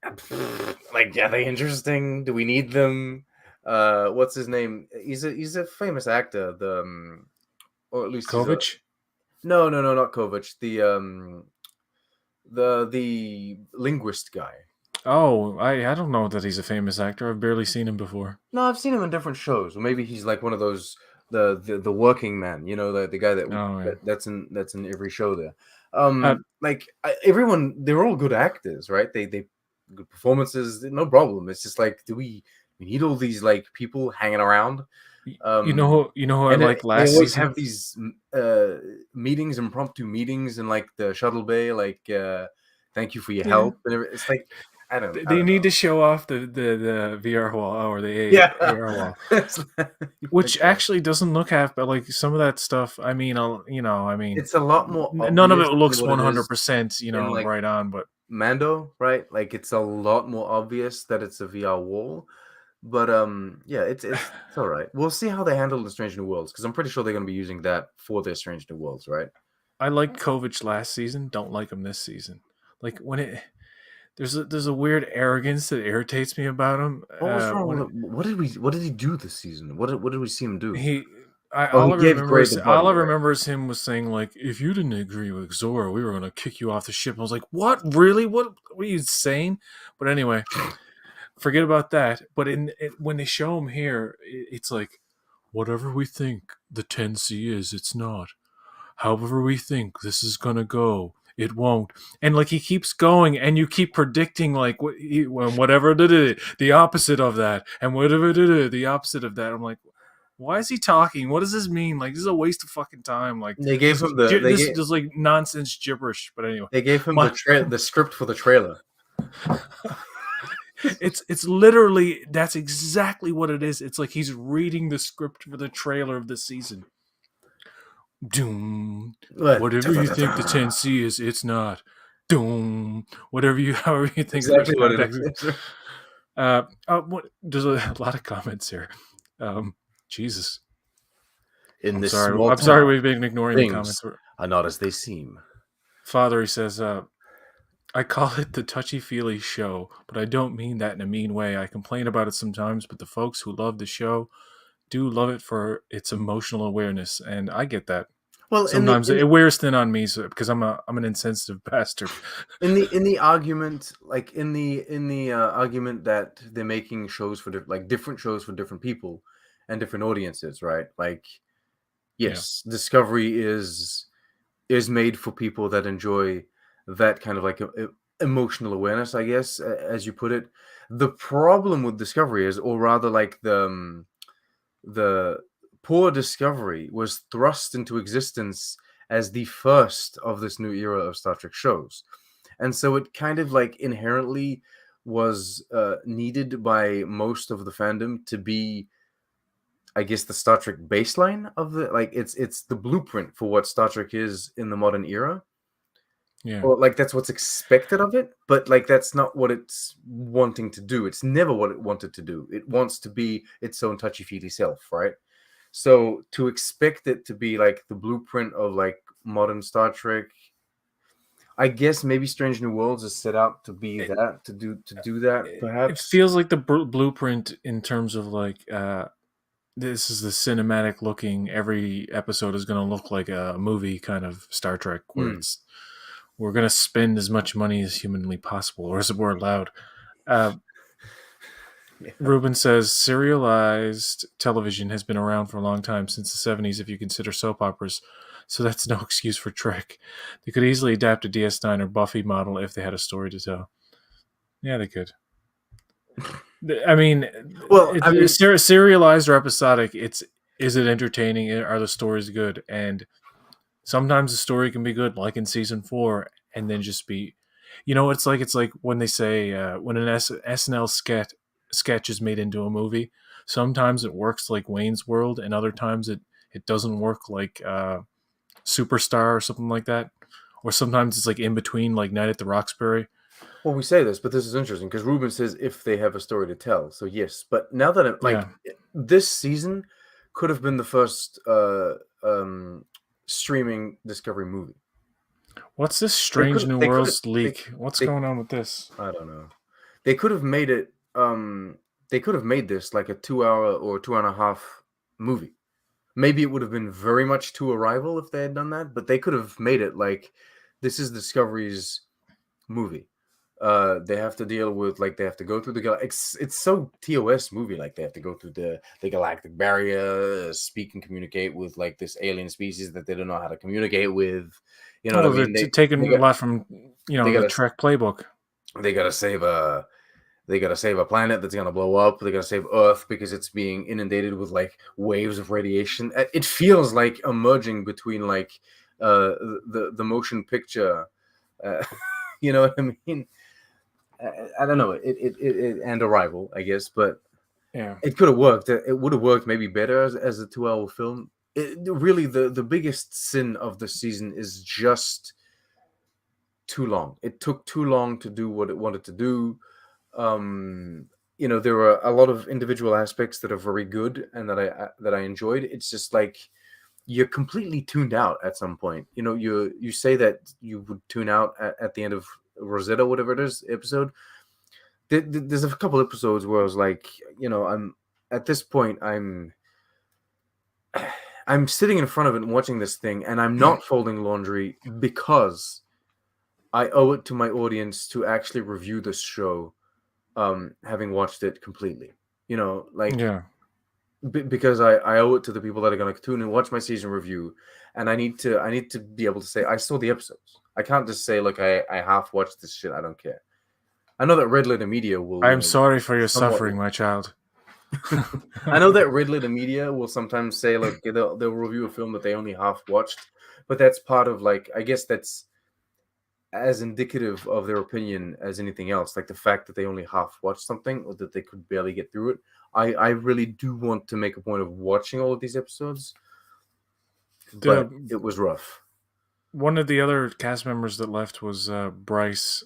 are they interesting? Do we need them? What's his name? He's a famous actor. Or at least he's a Kovic? no, not Kovac. The linguist guy. Oh, I don't know that he's a famous actor. I've barely seen him before. No, I've seen him in different shows. Or maybe he's like one of those the working man. The guy Oh yeah. that's in every show there. Uh, Everyone, they're all good actors, right? They good performances, no problem. It's just like, do we need all these like people hanging around? Um, you know who I and liked they last always season? have these meetings, impromptu meetings, in like the shuttle bay, like thank you for your Yeah. help. And it's like, I They don't need know. to show off the VR wall or the Yeah. AR wall, It's like, which actually doesn't look half bad. Like some of that stuff. I mean, it's a lot more none of it obvious than looks what it is 100%, in like right on. But Mando, right? Like, it's a lot more obvious that it's a VR wall. But yeah, it's all right. We'll see how they handle the Strange New Worlds, because I'm pretty sure they're going to be using that for their Strange New Worlds, right? I liked Kovic last season. Don't like him this season. Like when it there's a weird arrogance that irritates me about him. What was wrong When with him? What did he do this season? What did we see him do? he Oh, he gave Gray the all body, I right? remember is him was saying like, if you didn't agree with Zora, we were gonna kick you off the ship. I was like, what, really, what were you saying? But anyway, forget about that. But when they show him here, it's like, whatever we think the 10C is, it's not. However we think this is gonna go, it won't. And like he keeps going, and you keep predicting like whatever the opposite of that, and whatever the opposite of that. I'm like, why is he talking? What does this mean? Like, this is a waste of fucking time. Like, They gave him the they this is gave just like nonsense gibberish. But anyway, they gave him my the script for the trailer. it's literally, that's exactly what it is. It's like he's reading the script for the trailer of the season. Doom. What? Whatever you think the 10C is, it's not. Doom. Whatever you, however you think first Exactly what it contact is. is. There's a lot of comments here. Um, Jesus. In I'm this sorry. small I'm sorry town, we've been ignoring the things comments. are not as they seem. Father, he says, I call it the touchy-feely show, but I don't mean that in a mean way. I complain about it sometimes, but the folks who love the show do love it for its emotional awareness, and I get that. Well, Sometimes it wears thin on me, because I'm an insensitive bastard. in the argument, like in the argument that they're making shows for different shows for different people and different audiences, right? Like, Yeah. yes, Discovery is made for people that enjoy that kind of like emotional awareness, I guess, as you put it. The problem with Discovery is, or rather, like the poor Discovery was thrust into existence as the first of this new era of Star Trek shows, and so it kind of like inherently was needed by most of the fandom to be, I guess, the Star Trek baseline of the, like, it's the blueprint for what Star Trek is in the modern era. Yeah. or like that's what's expected of it, but like that's not what it's wanting to do. It's never what it wanted to do. It wants to be its own touchy-feely self, right? So to expect it to be like the blueprint of like modern Star Trek, I guess maybe Strange New Worlds is set out to be It, that, to do that, it perhaps. feels like the blueprint in terms of like this is the cinematic looking. Every episode is going to look like a movie kind of Star Trek, where Hmm. it's we're going to spend as much money as humanly possible, or as we're allowed. Uh, Yeah. Ruben says serialized television has been around for a long time, since the 70s, if you consider soap operas. So that's no excuse for Trek. They could easily adapt a DS9 or Buffy model if they had a story to tell. Yeah, they could. I mean, Well, I mean, serialized or episodic. It's is it entertaining? Are the stories good? And sometimes the story can be good, like in season 4, and then just be, it's like when they say when an SNL sketch is made into a movie. Sometimes it works like Wayne's World, and other times it doesn't work like Superstar or something like that. Or sometimes it's like in between, like Night at the Roxbury. well, we say this, but this is interesting because Ruben says if they have a story to tell. So yes, but now that I'm like Yeah. this season could have been the first streaming Discovery movie. What's this They Strange could New they could have Worlds leak? What's they going on with this? I don't know. They could have made it they could have made this like a 2 hour or 2.5 movie. Maybe it would have been very much to Arrival if they had done that, but they could have made it like this is Discovery's movie. They have to deal with like they have to go through the it's so TOS movie, like they have to go through the galactic barrier, speak and communicate with like this alien species that they don't know how to communicate with. You know what I Oh, they're mean? taking a lot from They the gotta Trek playbook. they gotta save a they gotta save a planet that's gonna blow up. They gotta save Earth because it's being inundated with like waves of radiation. It feels like a merging between like the motion picture, uh, you know what I mean? I don't know it and Arrival, I guess, but Yeah. it could have worked. It would have worked maybe better as a 2 hour film. Really, the biggest sin of the season is just too long. It took too long to do what it wanted to do. Um, there are a lot of individual aspects that are very good and that I enjoyed. It's just like you're completely tuned out at some point. You say that you would tune out at the end of Rosetta, whatever it is, episode. There's a couple episodes where I was like, I'm at this point, I'm sitting in front of it and watching this thing, and I'm not folding laundry because I owe it to my audience to actually review this show, having watched it completely. Like Yeah. because I owe it to the people that are going to tune and watch my season review, and I need to be able to say I saw the episodes. I can't just say look, I half watched this shit. I don't care. I know that Red Letter Media will, I'm sorry for your somewhat. suffering, my child. I know that Red Letter Media will sometimes say like they'll review a film that they only half watched, but that's part of like I guess that's as indicative of their opinion as anything else. Like the fact that they only half watched something or that they could barely get through it. I really do want to make a point of watching all of these episodes, but The it was rough. one of the other cast members that left was Bryce,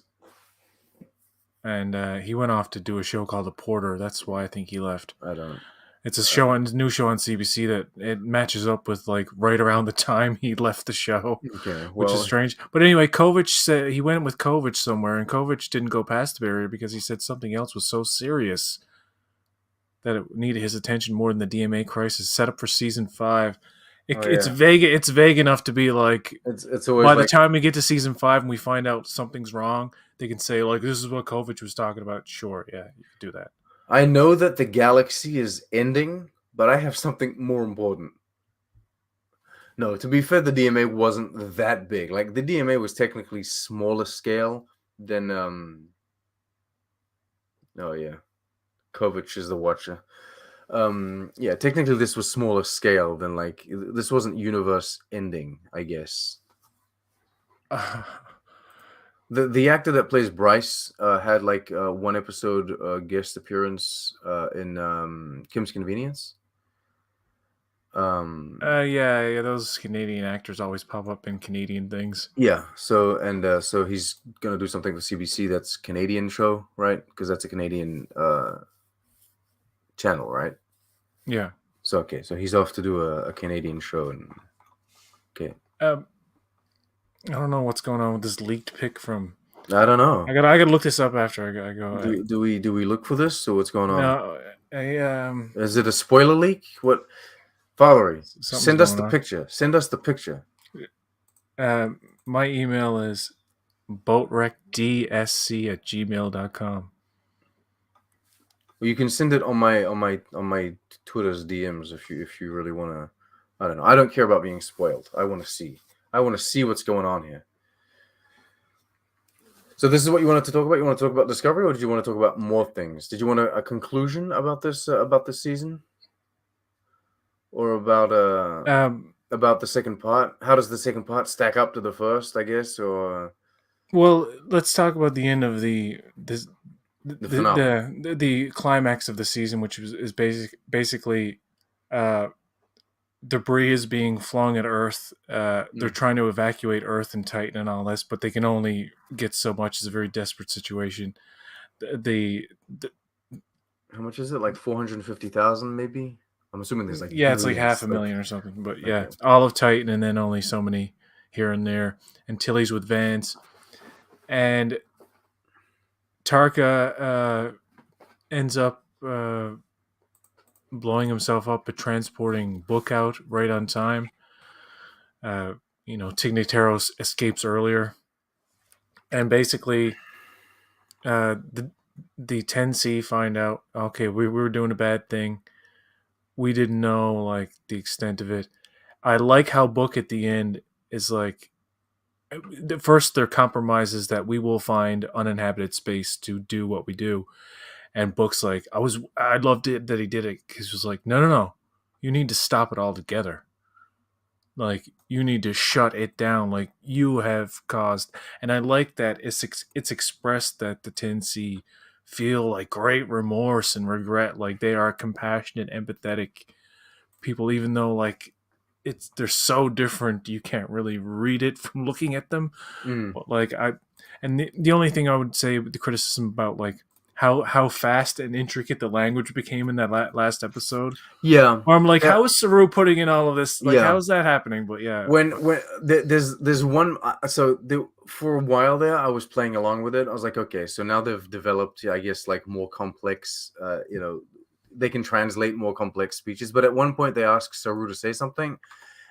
and he went off to do a show called The Porter. That's why I think he left. I don't. It's a show on new show on CBC that it matches up with like right around the time he left the show, Okay, which is well, strange. But anyway, Kovic said he went with Kovic somewhere, and Kovic didn't go past the barrier because he said something else was so serious that it needed his attention more than the DMA crisis set up for season 5. oh It's yeah, vague. It's vague enough to be like, it's always by the like time we get to season 5 and we find out something's wrong, they can say like, "This is what Kovic was talking about." Sure, yeah, you could do that. I know that the galaxy is ending, but I have something more important. No, to be fair, the DMA wasn't that big. Like the DMA was technically smaller scale than oh yeah, Kovic is the watcher. Yeah, technically this was smaller scale than like this wasn't universe ending, I guess. The actor that plays Bryce had like one episode, guest appearance in Kim's Convenience. Yeah, those Canadian actors always pop up in Canadian things. Yeah. So he's gonna do something for CBC that's Canadian show, right? Because that's a Canadian channel, right? Yeah. So okay, so he's off to do a Canadian show, and okay, Um, I don't know what's going on with this leaked pic from. I don't know. I gotta look this up after I go. Do we look for this? So what's going on? No, Is it a spoiler leak? What, Valerie? something's Send us going the on. picture. Send us the picture. My email is boatrekdsc@gmail.com. Well, you can send it on my Twitter's DMs if you really want to. I don't know. I don't care about being spoiled. I want to see. I want to see what's going on here. So this is what you wanted to talk about. You want to talk about Discovery, or did you want to talk about more things? Did you want a conclusion about this season, or Um, about the second part? How does the second part stack up to the first? I guess, or well, let's talk about the end of this the finale. the climax of the season, which is basically uh, debris is being flung at Earth. They're Mm. trying to evacuate Earth and Titan and all this, but they can only get so much. It's a very desperate situation. The How much is it? Like 450,000, maybe. I'm assuming there's like yeah, it's like half billions. a Like, million or something. But yeah, okay. all of Titan, and then only so many here and there. And Tilly's with Vance, and Tarka ends up blowing himself up, but transporting Book out right on time. Uh, Tignataro escapes earlier, and basically, the 10C find out. Okay, we were doing a bad thing. We didn't know like the extent of it. I like how Book at the end is like, first their compromise is that we will find uninhabited space to do what we do, and Book's like, I loved it that he did it because he was like, no, you need to stop it altogether. Like you need to shut it down. Like you have caused, and I like that it's expressed that the 10C feel like great remorse and regret. Like they are compassionate, empathetic people, even though like they're so different you can't really read it from looking at them. Mm. But like the only thing I would say with the criticism about like how fast and intricate the language became in that last episode, Yeah. or I'm like, Yeah. how is Saru putting in all of this? Like, how Yeah. is that happening? But yeah, When there's one, for a while there I was playing along with it. I was like, okay, so now they've developed, I guess, like more complex, they can translate more complex speeches. But at one point they ask Saru to say something,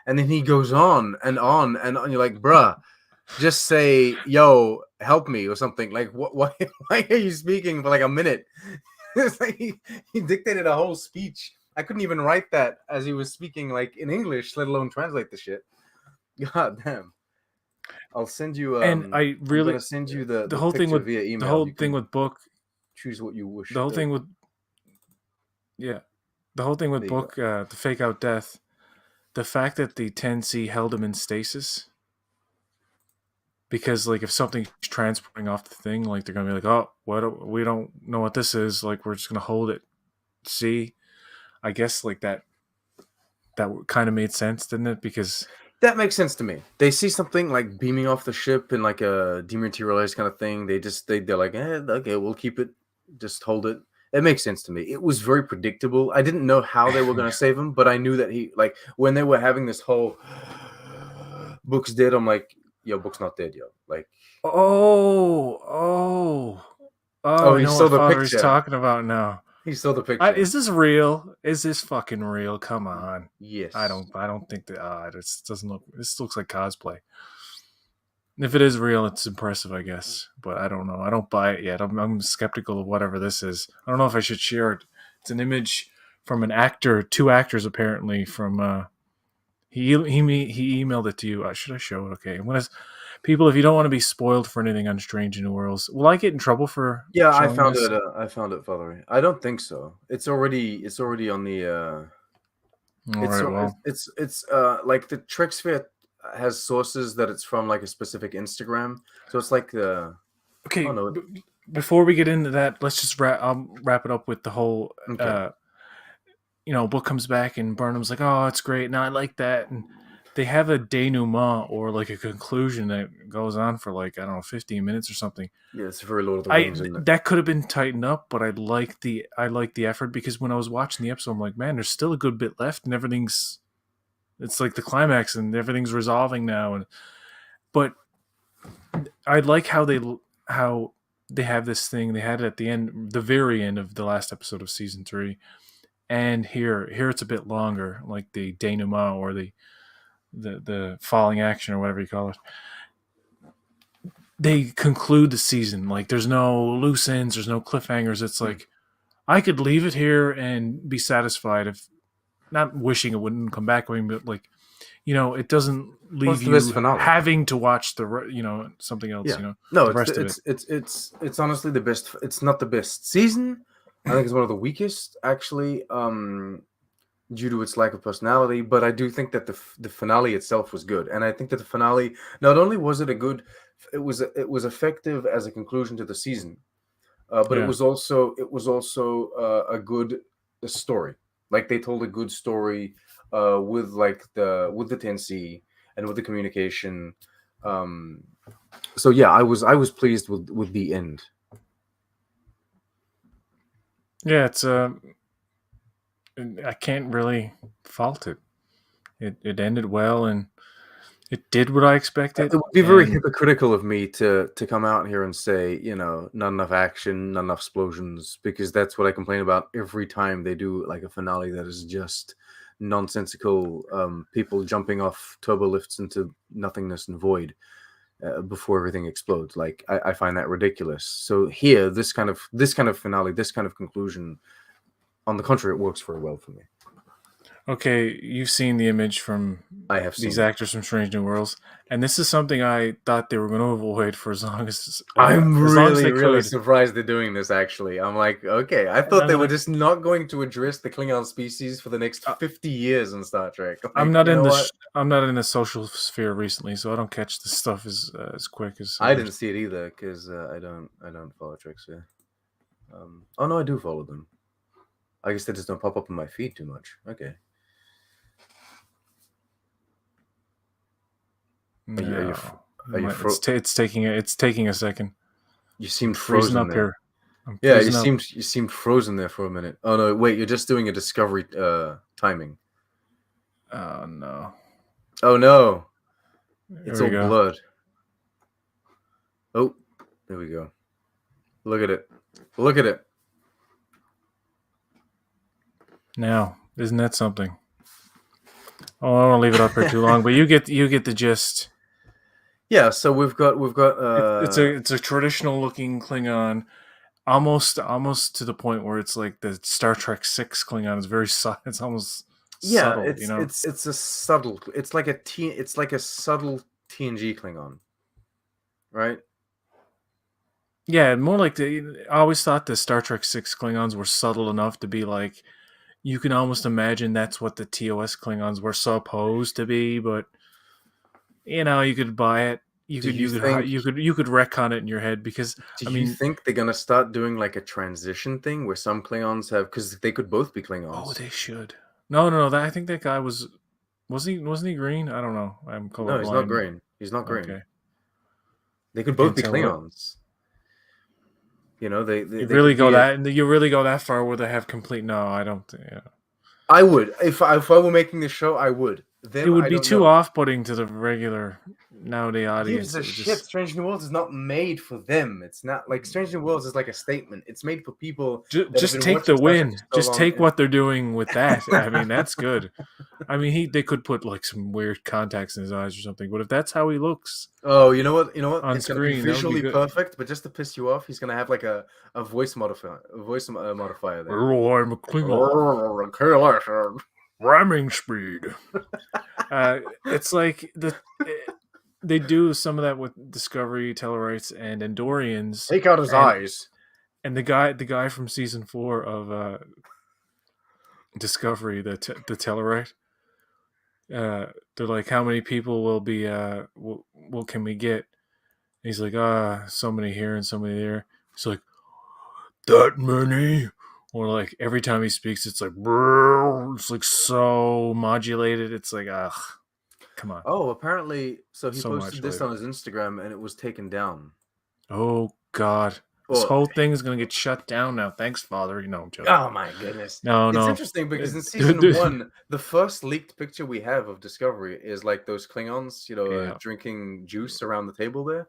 and then he goes on, you're like, bruh, just say, yo, help me, or something. Like, what? Why? Why are you speaking for like a minute? It's like he dictated a whole speech. I couldn't even write that as he was speaking, like in English, let alone translate the shit. God damn. I'll send you. and I I'm really gonna send you the the the whole thing picture with via the email. You whole thing can with Book, choose what you wish. the whole thing with yeah, the whole thing with There you go. Book, the fake out death, the fact that the 10C held him in stasis. Because like if something's transporting off the thing, like they're gonna be like, oh, we don't know what this is. Like we're just gonna hold it. See, I guess like that kind of made sense, didn't it? Because That makes sense to me. They see something like beaming off the ship in like a dematerialized kind of thing. They're like, okay, we'll keep it. Just hold it. It makes sense to me. It was very predictable. I didn't know how they were gonna save him, but I knew that he, like, when they were having this whole Book's dead. I'm like, yo, Book's not dead, yo. Like, oh, oh, I he know saw what the Father is picture. talking about now. He saw the picture. Is this real? Is this fucking real? Come on. Yes. I don't think that. This doesn't look. This looks like cosplay. If it is real, it's impressive, I guess. But I don't know. I don't buy it yet. I'm skeptical of whatever this is. I don't know if I should share it. It's an image from an actor, two actors apparently. From he emailed it to you. Should I show it? Okay. I'm gonna people. If you don't want to be spoiled for anything on Strange New Worlds, will I get in trouble for Yeah, I showing found this? it. I found it, Valerie. I don't think so. It's already on the. All right. Well, Like the Trexfair has sources that it's from, like a specific Instagram. So it's like the. Oh okay. no. Before we get into that, let's just wrap it up with the whole Okay. Book comes back and Burnham's like, "Oh, it's great," and I like that, and they have a denouement or like a conclusion that goes on for like I don't know 15 minutes or something. Yeah, it's very Lord of the I Rings, isn't it? that could have been tightened up, but I like the effort because when I was watching the episode, I'm like, man, there's still a good bit left, and it's like the climax and everything's resolving now, and but I like how they have this thing. They had it at the end, the very end of the last episode of season 3, and here it's a bit longer, like the denouement or the falling action or whatever you call it. They conclude the season like there's no loose ends, there's no cliffhangers. It's Hmm. like I could leave it here and be satisfied if not wishing it wouldn't come back, but like it doesn't Well, leave it's the best you finale. having to watch something else. Yeah. No, The it's rest the, of it. it's honestly the best. It's not the best season. I think it's one of the weakest, actually, due to its lack of personality. But I do think that the finale itself was good, and I think that the finale not only was it a good, it was effective as a conclusion to the season, but it Yeah. was also a good story. Like they told a good story with like the 10C and with the communication. Um, so yeah, I was pleased with the end. Yeah. It's I can't really fault it. It ended well and it did what I It expected. would be very And hypocritical of me to come out here and say, not enough action, not enough explosions, because that's what I complain about every time they do like a finale that is just nonsensical. People jumping off turbo lifts into nothingness and void before everything explodes. Like I find that ridiculous. So here, this kind of finale, this kind of conclusion, on the contrary, it works very well for me. okay, you've seen the image from I have these seen it. actors from Strange New Worlds, and this is something I thought they were going to avoid for as long as I'm they really, really could. surprised they're doing this, actually. I'm like, okay, I And thought they were just not going to address the Klingon species for the next 50 years in Star Trek. I'm Like, not you in know the what? I'm not in the social sphere recently, so I don't catch this stuff as quick as I didn't others. see it either because I don't follow Trek, so. Oh no, I do follow them. I guess they just don't pop up in my feed too much. Okay. Are you No, are you it's taking a second. you I'm seemed freezing frozen up there. here. I'm Yeah, you freezing up. seemed you seemed frozen there for a minute. Oh no, wait, you're just doing a discovery timing. Oh no. Oh no, it's There we all go. blood. Oh, there we go. Look at it. Look at it. Now, isn't that something? Oh, I won't leave it up here too long, but you get the gist. Yeah, so we've got It's a traditional looking Klingon, almost to the point where it's like the Star Trek 6 Klingon is it's almost yeah, subtle, it's a subtle, it's like a subtle TNG Klingon, right? Yeah, more like I always thought the Star Trek 6 Klingons were subtle enough to be like you can almost imagine that's what the TOS Klingons were supposed to be, but you could buy it. You Do could you you could think you could you could retcon it in your head because do I you mean, think they're gonna start doing like a transition thing where some Klingons have, because they could both be oh, Klingons. they should. No, no, no. I think that guy wasn't he green? I don't know. I'm No, he's not colorblind. green. He's not green. Okay, They could both can't be tell what Klingons. They you they really could go be. that far where they have complete. No, I don't. Yeah. I would, if I were making the show, I would. It Them, would I be don't too know. off-putting to the regular nowadays Who gives audience. a It would shit? just Strange New Worlds is not made for them. It's not like Strange New Worlds is like a statement. It's made for people that have just been take watching the Star Trek win. for so Just long. take And what they're doing with that. I mean, that's good. I mean, they could put like some weird contacts in his eyes or something, but if that's how he looks oh, you know what? You know what? on It's gonna be screen, that would be visually good. perfect, but just to piss you off, he's gonna have like a voice modifier there. Oh, I'm a Klingon. Okay, Ramming speed. It's like they do some of that with Discovery, Tellarites, and Andorians, take out his and eyes. the guy from season 4 of Discovery, the Tellarite. They're like, how many people will be? What can we get? And he's like, so many here and so many there. He's like, that many? or like every time he speaks, it's like brrr, it's like so modulated. It's like, ugh, come on, Oh, apparently, so he so posted this modulated. on his Instagram and it was taken down. Oh God, this Well, whole thing is gonna get shut down now. Thanks, Father. No, I'm joking. oh my goodness. No, It's no, interesting because in season dude, one, the first leaked picture we have of Discovery is like those Klingons, yeah. drinking juice around the table there.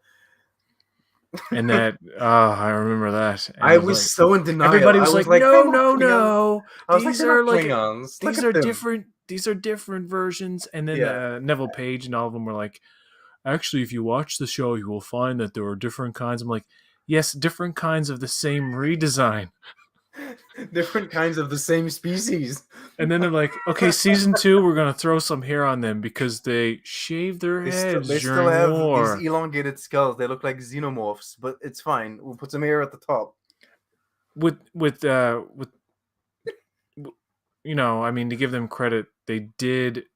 And that, I remember that, and I it was was like so in denial. everybody I was was like, like, they're "No, not no, Klingons. no! I was like, These they're are not like Klingons. Look these at are them. different. These are different versions." And then Yeah. Neville Page and all of them were like, "Actually, if you watch the show, you will find that there are different kinds." I'm like, "Yes, different kinds of the same redesign." Different kinds of the same species. And then they're like, "Okay, season 2, we're gonna throw some hair on them because they shaved their They heads still during have these war." elongated skulls. They look like xenomorphs, but it's fine. We'll put some hair at the top. With I mean, to give them credit, they did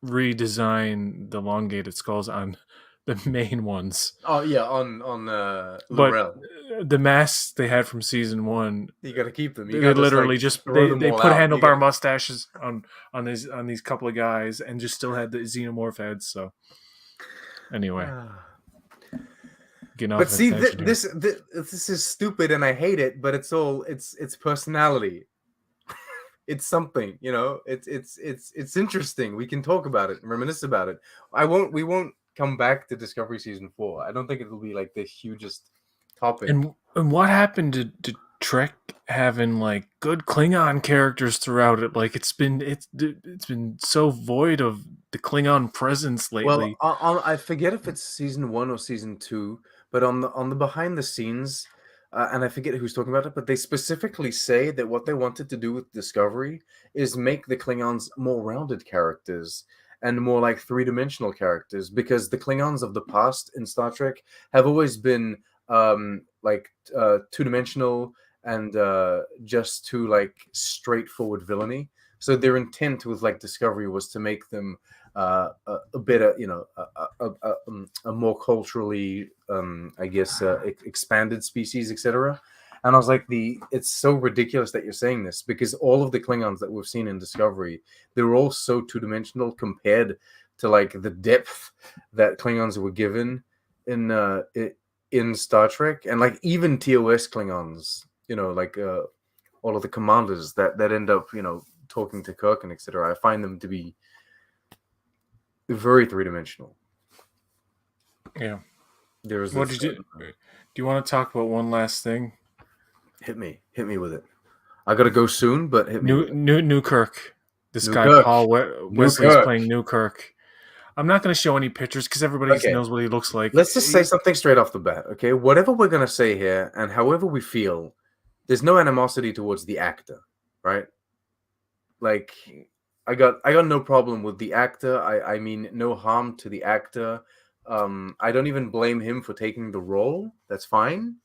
redesign the elongated skulls on the main ones. Oh yeah, on But Lorel. the masks they had from season 1, You gotta keep them. You they can't just like literally just throw them they all put out. You handlebar gotta. mustaches on these couple of guys and just still had the xenomorph heads. So anyway, getting But off see, attention here. this is stupid, and I hate it. But it's personality. It's something, It's interesting. We can talk about it, and reminisce about it. We won't come back to Discovery season 4. I don't think it will be like the hugest topic. And what happened to Trek having like good Klingon characters throughout it? Like it's been so void of the Klingon presence Well, lately. I forget if it's season 1 or season 2, but on the behind the scenes, and I forget who's talking about it, but they specifically say that what they wanted to do with Discovery is make the Klingons more rounded characters and more like three-dimensional characters, because the Klingons of the past in Star Trek have always been two-dimensional and just too like straightforward villainy. So their intent with like Discovery was to make them a better, a more culturally, I guess, expanded species, etc. And I was like, it's so ridiculous that you're saying this, because all of the Klingons that we've seen in Discovery, they're all so two-dimensional compared to like the depth that Klingons were given in Star Trek, and like even TOS Klingons, all of the commanders that end up, talking to Kirk and etc. I find them to be very three-dimensional. Yeah. There's What this. did you do? You want to talk about one last thing? Hit me with it. I gotta go soon, but hit me with it. New Kirk. This guy Newkirk, Paul Wesley's Newkirk. playing New Kirk. I'm not going to show any pictures because everybody Okay, knows what he looks like. let's just say something straight off the bat. Okay, whatever we're gonna say here, and however we feel, there's no animosity towards the actor, right? Like, I got no problem with the actor. I mean, no harm to the actor. I don't even blame him for taking the role. That's fine.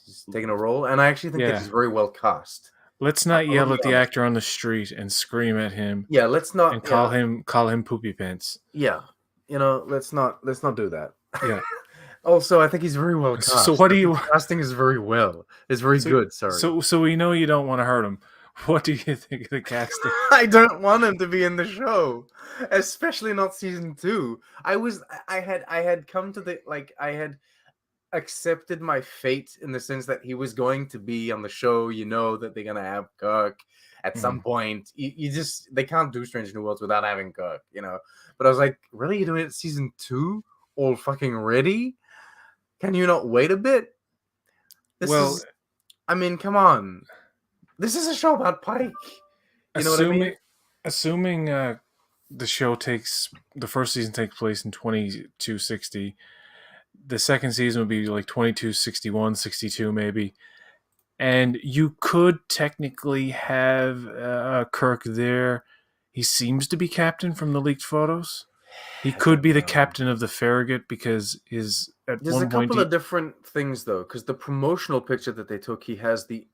He's taking a role, and I actually think that Yeah. he's very well cast. Let's I'm not gonna yell be at the honest. actor on the street and scream at him Yeah, let's not. and call him poopy pants. Yeah, let's not do that. Yeah. Also, I think he's very well So cast. what I do think you the casting is very well. It's very so good. Sorry. so we know you don't want to hurt him. What do you think of the casting? I don't want him to be in the show, especially not season 2. I had come to the like I had accepted my fate in the sense that he was going to be on the show. You know that they're gonna have Kirk at some point. You just they can't do Strange New Worlds without having Kirk. But I was like, really, you doing it season 2? All fucking ready? Can you not wait a bit? Well, I mean, come on. This is a show about Pike. You know what I mean? assuming the first season takes place in 2260, the second season would be like 2261, 62 maybe, and you could technically have Kirk there. He seems to be captain from the leaked photos. He I could don't be the know. captain of the Farragut because his at There's a one point couple of different things though, because the promotional picture that they took, he has the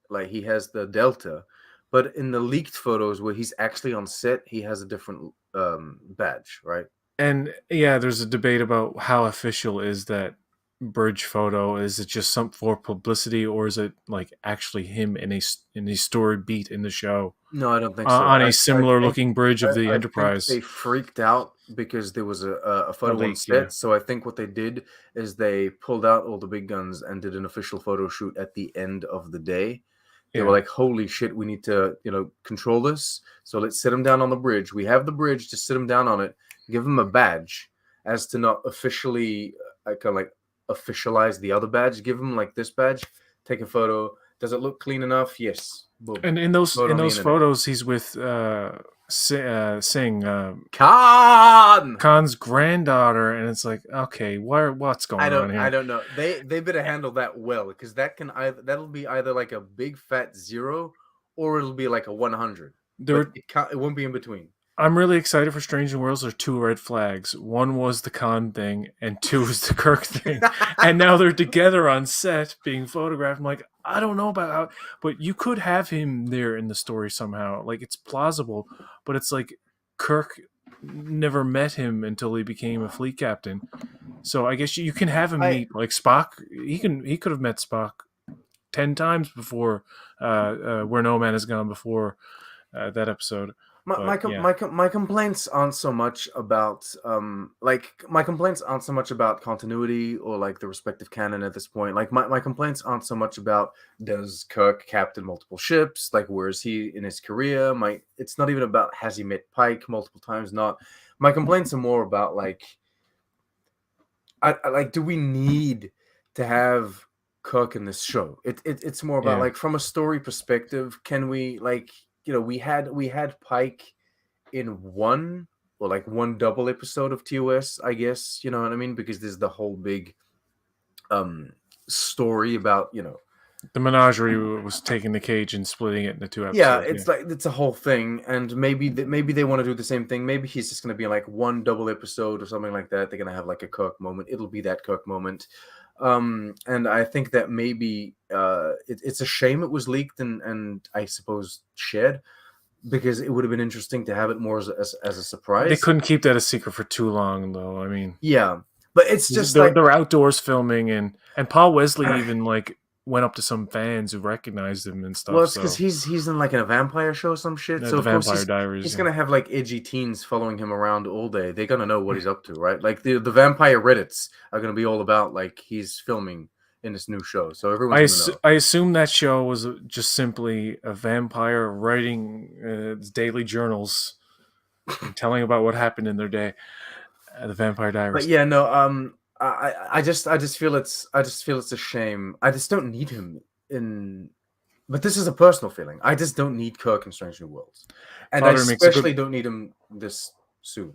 Delta, but in the leaked photos where he's actually on set, he has a different badge, right? and yeah, there's a debate about how official is that bridge photo? Is it just some for publicity, or is it like actually him in a story beat in the show No, I don't think so. on a I similar think looking bridge of the I think Enterprise? they freaked out because there was a A photo on leak, yeah, set. So I think what they did is they pulled out all the big guns and did an official photo shoot at the end of the day. They were yeah. like, "Holy shit, we need to, control this. So let's sit him down on the bridge. We have the bridge. Just sit him down on it. Give him a badge, as to not officially, kind of like officialize the other badge. Give him like this badge. Take a photo. Does it look clean enough? Yes. Boom. And in those Upload in on the those internet. photos, he's with Singh, Khan. Khan's granddaughter, and it's like, okay, what's I going don't on I here? don't know. They better handle that well, because that'll be either like a big fat zero, or it'll be like a 100. But There, it won't be in between. I'm really excited for Strange New Worlds. There's two red flags. One was the Khan thing, and two is the Kirk thing. And now they're together on set being photographed. I'm like, I don't know about how, but you could have him there in the story somehow. Like, it's plausible, but it's like Kirk never met him until he became a fleet captain. So I guess you can have him I meet like Spock. He could have met Spock 10 times before where no man has gone before that episode. my But my com- yeah, my, com- my complaints aren't so much about my complaints aren't so much about continuity or like the respective canon at this point. Like my complaints aren't so much about, does Kirk captain multiple ships, like where is he in his career. It's not even about, has he met Pike multiple times. Not My complaints are more about like, I like, do we need to have Cook in this show? It's more about yeah. like, from a story perspective, can we, like, we had Pike in one, or like one double episode of TOS, I guess, you know what I mean? Because there's the whole big um story about, The menagerie was taking the cage and splitting it into two yeah, episodes. Yeah, it's like, it's a whole thing. And maybe they want to do the same thing. Maybe he's just going to be like one double episode or something like that. They're going to have like a Cook moment. It'll be that Cook moment. And I think that maybe it's a shame it was leaked and I suppose shared, because it would have been interesting to have it more as a they surprise. couldn't keep that a secret for too long, though. I mean, Yeah, but it's just like, they're outdoors filming, and Paul Wesley even like went up to some fans who recognized him and well, stuff. it's because So he's in like a vampire show or some shit. So the of course Vampire Diaries. he's Yeah. gonna have like edgy teens following him around all day. They're gonna know what he's up to, right? Like the vampire Reddits are gonna be all about like he's filming in this new show, so everyone's gonna know. I assume that show was just simply a vampire writing his daily journals and telling about what happened in their day. The Vampire But Diaries. yeah, no, I just feel it's a shame. I just don't need him in. But this is a personal feeling. I just don't need Kirk in Strange New Worlds, and I Potter makes a good. especially don't need him this soon.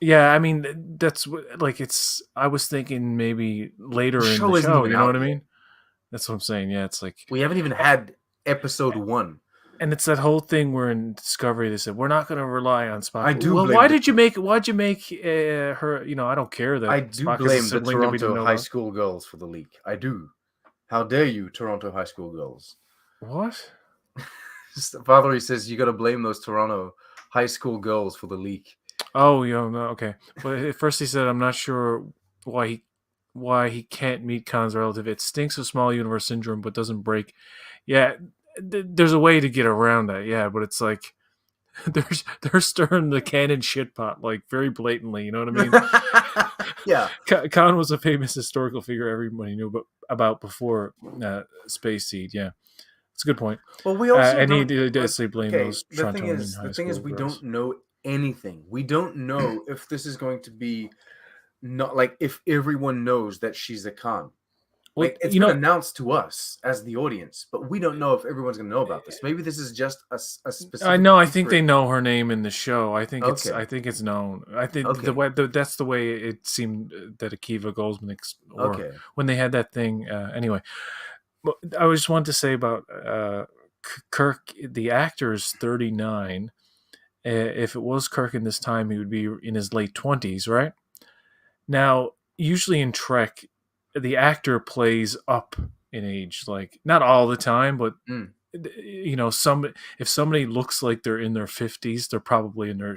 Yeah, I mean that's like it's. I was thinking maybe The later in the show isn't show. even You know what out I yet. mean? That's what I'm saying. Yeah, it's like, We haven't even had episode one. and it's that whole thing where in Discovery they said we're not going to rely on Spock. I do Well, blame why the did you make? Why'd you make her? You know, I don't care I that do Spock is a blame the sibling that we didn't Toronto know high about. school girls for the leak. I do. How dare you, Toronto high school girls? What? Valerie says you got to blame those Toronto high school girls for the leak. Oh, no, okay. But at first he said, "I'm not sure why he can't meet Khan's relative. It stinks of small universe syndrome, but doesn't break." Yeah, there's a way to get around that. Yeah, but it's like they're stirring the canon shit pot like very blatantly. You know what I mean? Yeah. Khan was a famous historical figure everybody knew about before Space Seed. Yeah, it's a good point. Well, we also And he don't did like. say blame Okay, those the thing Torontonian is, high school we girls. don't know anything. We don't know if this is going to be, not like, if everyone knows that she's a con. Well, Like, it's been announced to us as the audience, but we don't know if everyone's going to know about this. Maybe this is just a I specific know. I think secret. they know her name in the show. Okay. I think it's known. I think Okay. that's the way it seemed that Akiva Goldsman or Okay. when they had that thing. Anyway, but I just wanted to say about Kirk. The actor is 39. If it was Kirk in this time, he would be in his late 20s, right? Now, usually in Trek, the actor plays up in age, like not all the time, but Mm. you know, some if somebody looks like they're in their 50s, they're probably in their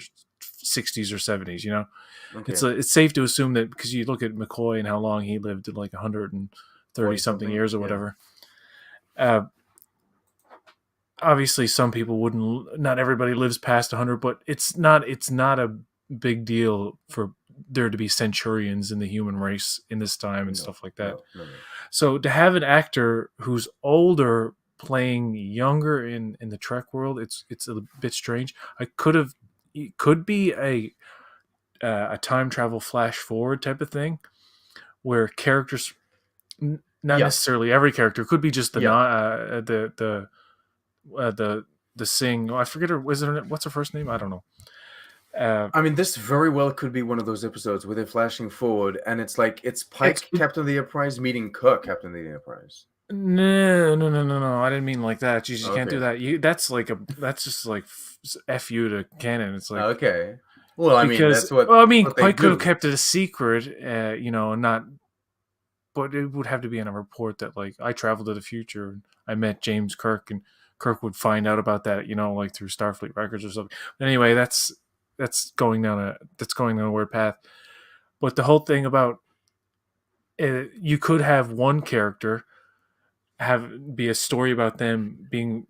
60s or 70s. You know, Okay. it's safe to assume that because you look at McCoy and how long he lived, like 130 40 something something. years or Yeah. whatever. Uh, Obviously, some people wouldn't. Not everybody lives past 100, but it's not a big deal for there to be centurions in the human race in this time and No. stuff like that. No. No. No. So to have an actor who's older playing younger in the Trek world, it's a bit strange. I could have it could be a time travel flash forward type of thing where characters, not Yeah. necessarily every character, could be just Yeah. the sing. Oh, I forget her. What's her first name? I don't know. Uh, I mean, this very well could be one of those episodes where they're flashing forward, and it's like it's it's Pike, Captain of the Enterprise, meeting Kirk, Captain of the Enterprise. no. I didn't mean like that. Jeez, you can't do Okay. that. That's just like f you to canon. It's like Okay. Well, I mean, because that's what well, I mean, they Pike could have do. kept it a secret, and not. But it would have to be in a report that like I traveled to the future and I met James Kirk, and Kirk would find out about that, like through Starfleet records or something. But anyway, that's going down a weird path. But the whole thing about you could have one character have be a story about them being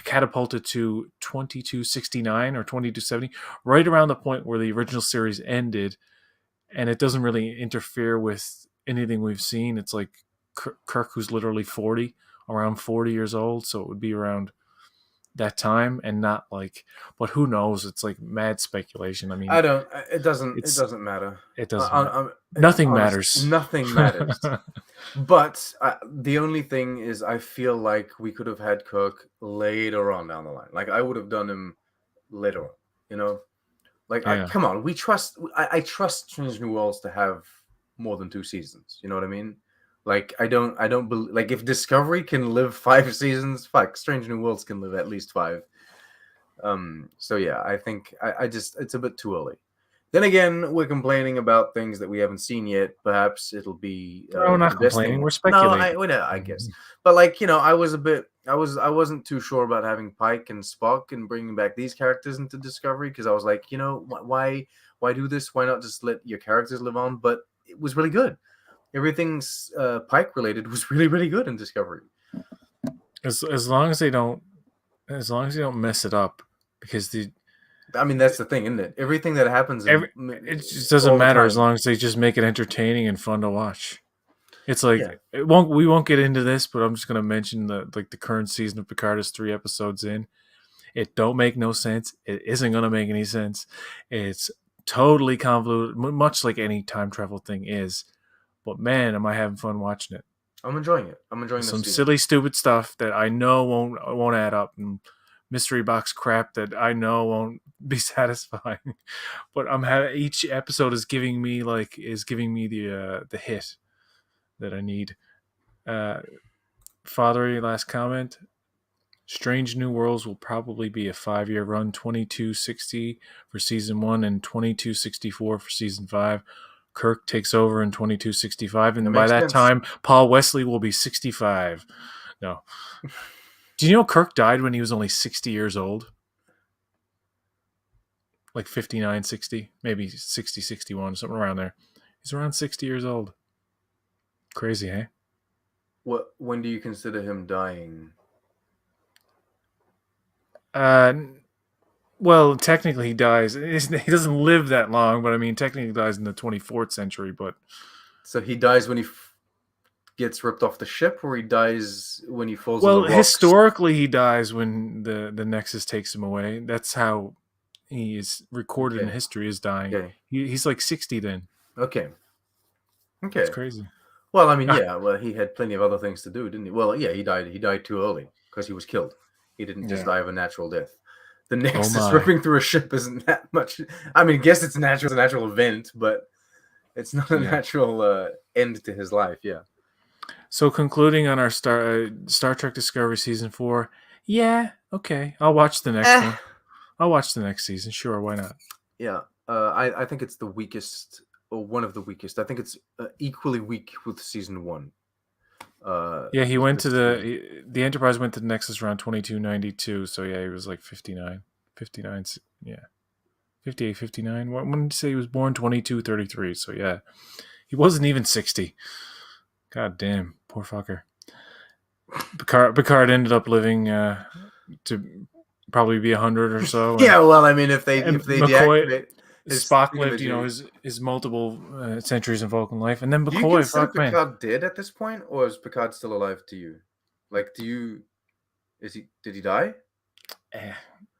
catapulted to 2269 or 2270, right around the point where the original series ended, and it doesn't really interfere with anything we've seen. It's like Kirk, who's literally 40, around 40 years old, so it would be around that time, and not like. But who knows? It's like mad speculation. I mean, I don't. It doesn't. It it's doesn't matter. it doesn't matter. It's Nothing honest. matters. Nothing matters. But the only thing is, I feel like we could have had Kirk later on down the line. Like I would have done him later on. You know, like Yeah. come on, we trust. I trust Strange New Worlds to have more than 2 seasons. You know what I mean? Like I don't. Like if Discovery can live 5 seasons, fuck, Strange New Worlds can live at least 5. So yeah, I think I just it's a bit too early. Then again, we're complaining about things that we haven't seen yet. Perhaps it'll be No, we're not investing complaining. We're more. No, speculating. I guess, but like I was a bit, I wasn't too sure about having Pike and Spock and bringing back these characters into Discovery because I was like, why do this? Why not just let your characters live on? But it was really good. Everything's Pike related was really really good in Discovery. As long as they don't, mess it up, because I mean, that's the thing, isn't it? Everything that happens every it just doesn't all the matter as time. long as they just make it entertaining and fun to watch. It's like Yeah. we won't get into this, but I'm just gonna mention the current season of Picard is 3 episodes in. It don't make no sense. It isn't gonna make any sense. It's totally convoluted, much like any time travel thing is. But man, am I having fun watching it. I'm enjoying it. I'm enjoying this Some season. silly, stupid stuff that I know won't add up, and mystery box crap that I know won't be satisfying. But each episode is giving me the hit that I need. Uh, Father, last comment. Strange New Worlds will probably be a 5-year run, 2260 for season 1 and 2264 for season 5. Kirk takes over in 2265, That and by makes that sense. time, Paul Wesley will be 65. No. Do you know Kirk died when he was only 60 years old? Like 59, 60, maybe 60, 61, something around there. He's around 60 years old. Crazy, eh? When do you consider him dying? Uh, well, technically he dies. He doesn't live that long, but I mean, technically he dies in the 24th century. But So he dies when he gets ripped off the ship, or he dies when he falls on the well, rocks? historically he dies when the Nexus takes him away. That's how he is recorded in Okay. history as dying. Okay. He's like 60 then. Okay. It's Okay. crazy. Well, I mean, Ah, yeah. Well, he had plenty of other things to do, didn't he? Well, yeah, he died. He died too early because he was killed. He didn't just yeah. die of a natural death. The Oh Nexus my. ripping through a ship isn't that much. I mean, guess it's natural. It's a natural event, but it's not a Yeah. natural end to his life. Yeah. So concluding on our Star Trek Discovery season 4. Yeah, okay. I'll watch the next Eh. one. I'll watch the next season. Sure, why not? Yeah, I think it's the weakest, or one of the weakest. I think it's equally weak with season 1. Yeah, he went to This season. the Enterprise went to the Nexus around 2292. So yeah, he was like 59, 59. Yeah, 58, 59. When did you say he was born? 22, 33. So yeah, he wasn't even 60. God damn, poor fucker. Picard ended up living to probably be 100 or so, Yeah, well, I mean, if and they McCoy deactivate his Spock lived, thingamajig, his multiple centuries in Vulcan life, and then do you McCoy, consider fuck man, Picard dead at this point, or is Picard still alive to you? Like, did he die? eh,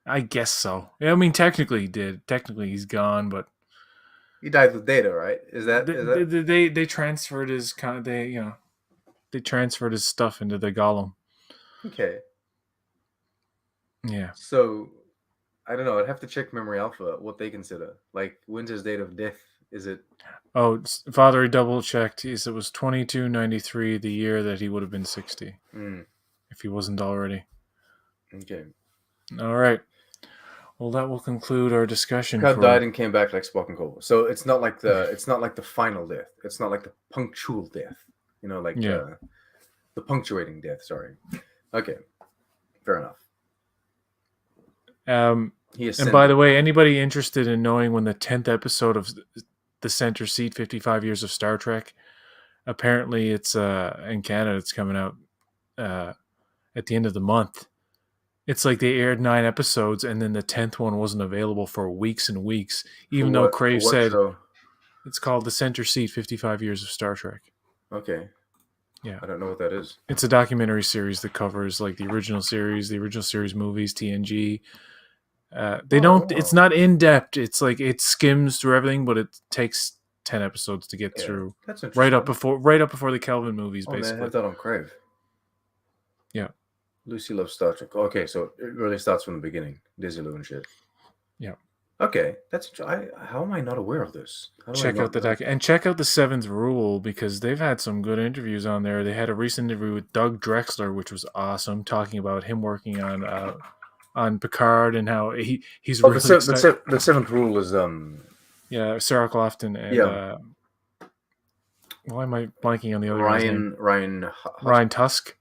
I guess so. Yeah, I mean, technically he did. Technically he's gone, but He died with Data, right? Is that they transferred his they transferred his stuff into the Golem. okay? Yeah. So I don't know. I'd have to check Memory Alpha what they consider. Like, when's his date of death? Is it Oh, Father, he double checked. He said it was 2293, the year that he would have been 60 if he wasn't already. okay? All right. Well, that will conclude our discussion Picard for. died and came back like Spock and Cole. So it's not like the final death. It's not like the punctual death. You know, like Yeah. the punctuating death. Sorry. Okay, fair enough. He And by ascended. the way, anybody interested in knowing when the 10th episode of the Center Seat 55 Years of Star Trek, apparently it's in Canada, it's coming out at the end of the month. It's like they aired 9 episodes and then the 10th one wasn't available for weeks and weeks, even though For Crave what said show? it's called The Center Seat 55 Years of Star Trek. Okay, Yeah. I don't know what that is. It's a documentary series that covers like the original series movies, TNG. They don't. It's Wow. not in depth. It's like it skims through everything, but it takes 10 episodes to get Yeah, through. that's Right interesting. up before the Kelvin movies, Oh man, I basically. have that on Crave. Yeah. Lucy loves Star Trek. Okay, so it really starts from the beginning. Desilu and shit. Yeah. Okay, that's. How am I not aware of this? How do I Check not out the know? doc and check out the Seventh Rule because they've had some good interviews on there. They had a recent interview with Doug Drexler, which was awesome, talking about him working on Picard and how he's Oh, really excited. the seventh rule is Yeah, Sarah Clofton and yeah, why am I blanking on the other guy's name? Husk. Ryan Tusk.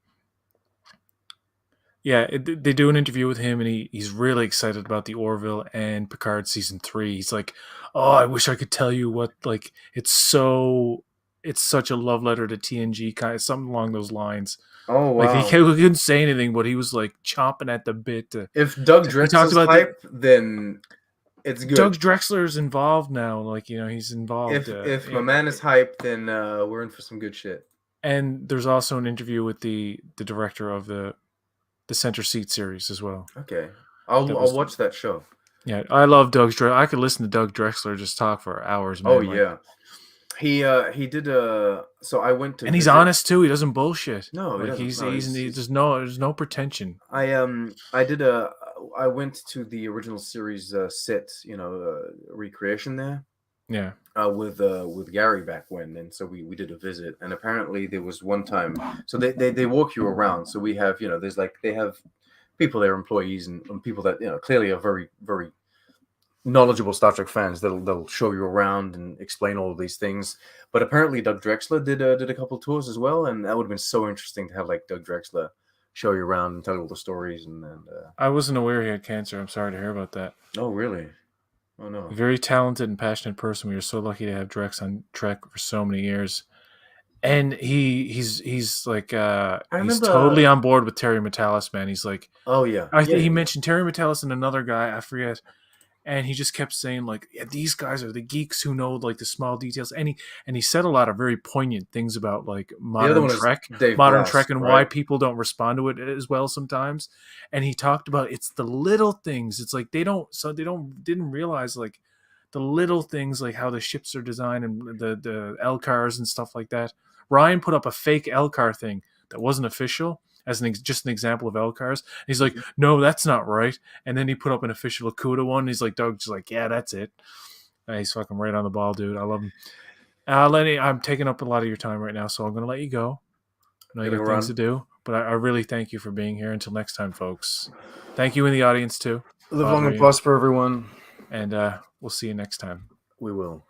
Yeah, they do an interview with him, and he's really excited about the Orville and Picard season 3. He's like, "Oh, I wish I could tell you what like it's such a love letter to TNG, kind of something along those lines." Oh Like he wow! couldn't say anything, but he was like chomping at the bit. If Doug He talked Drexler's about hype, then it's good. Doug Drexler's involved now. Like he's involved. If my man is hype, then we're in for some good shit. And there's also an interview with the director of the Center Seat series as well. Okay, I'll watch that show. Yeah, I love Doug Drexler. I could listen to Doug Drexler just talk for hours, man. Oh yeah, he did so I went to and he's visit. honest too. He doesn't bullshit. No, like he doesn't. there's no pretension. I went to the original series set, recreation there. Yeah. With Gary back when, and so we did a visit, and apparently there was one time, so they walk you around. So we have, there's like they have people there, employees and people that clearly are very very knowledgeable Star Trek fans. They'll show you around and explain all of these things. But apparently Doug Drexler did a couple tours as well, and that would have been so interesting to have like Doug Drexler show you around and tell you all the stories. And I wasn't aware he had cancer. I'm sorry to hear about that. Oh really? Oh no. Very talented and passionate person. We were so lucky to have Drex on Trek for so many years. And he's like he's totally on board with Terry Metalis, man. He's like, oh yeah, he mentioned Terry Metalis and another guy, I forget, and he just kept saying like, yeah, these guys are the geeks who know like the small details. And he said a lot of very poignant things about like modern Trek, and why people don't respond to it as well sometimes. And he talked about it's the little things. It's like they didn't realize like the little things, like how the ships are designed and the LCARs and stuff like that. Ryan put up a fake LCAR thing that wasn't official as just an example of LCARs. And he's like, no, that's not right. And then he put up an official Akuda one. And he's like, Doug's just like, yeah, that's it. He's fucking right on the ball, dude. I love him. Lenny, I'm taking up a lot of your time right now, so I'm going to let you go. I know you got things to do, but I really thank you for being here. Until next time, folks. Thank you in the audience, too. Live long and prosper, everyone. And we'll see you next time. We will.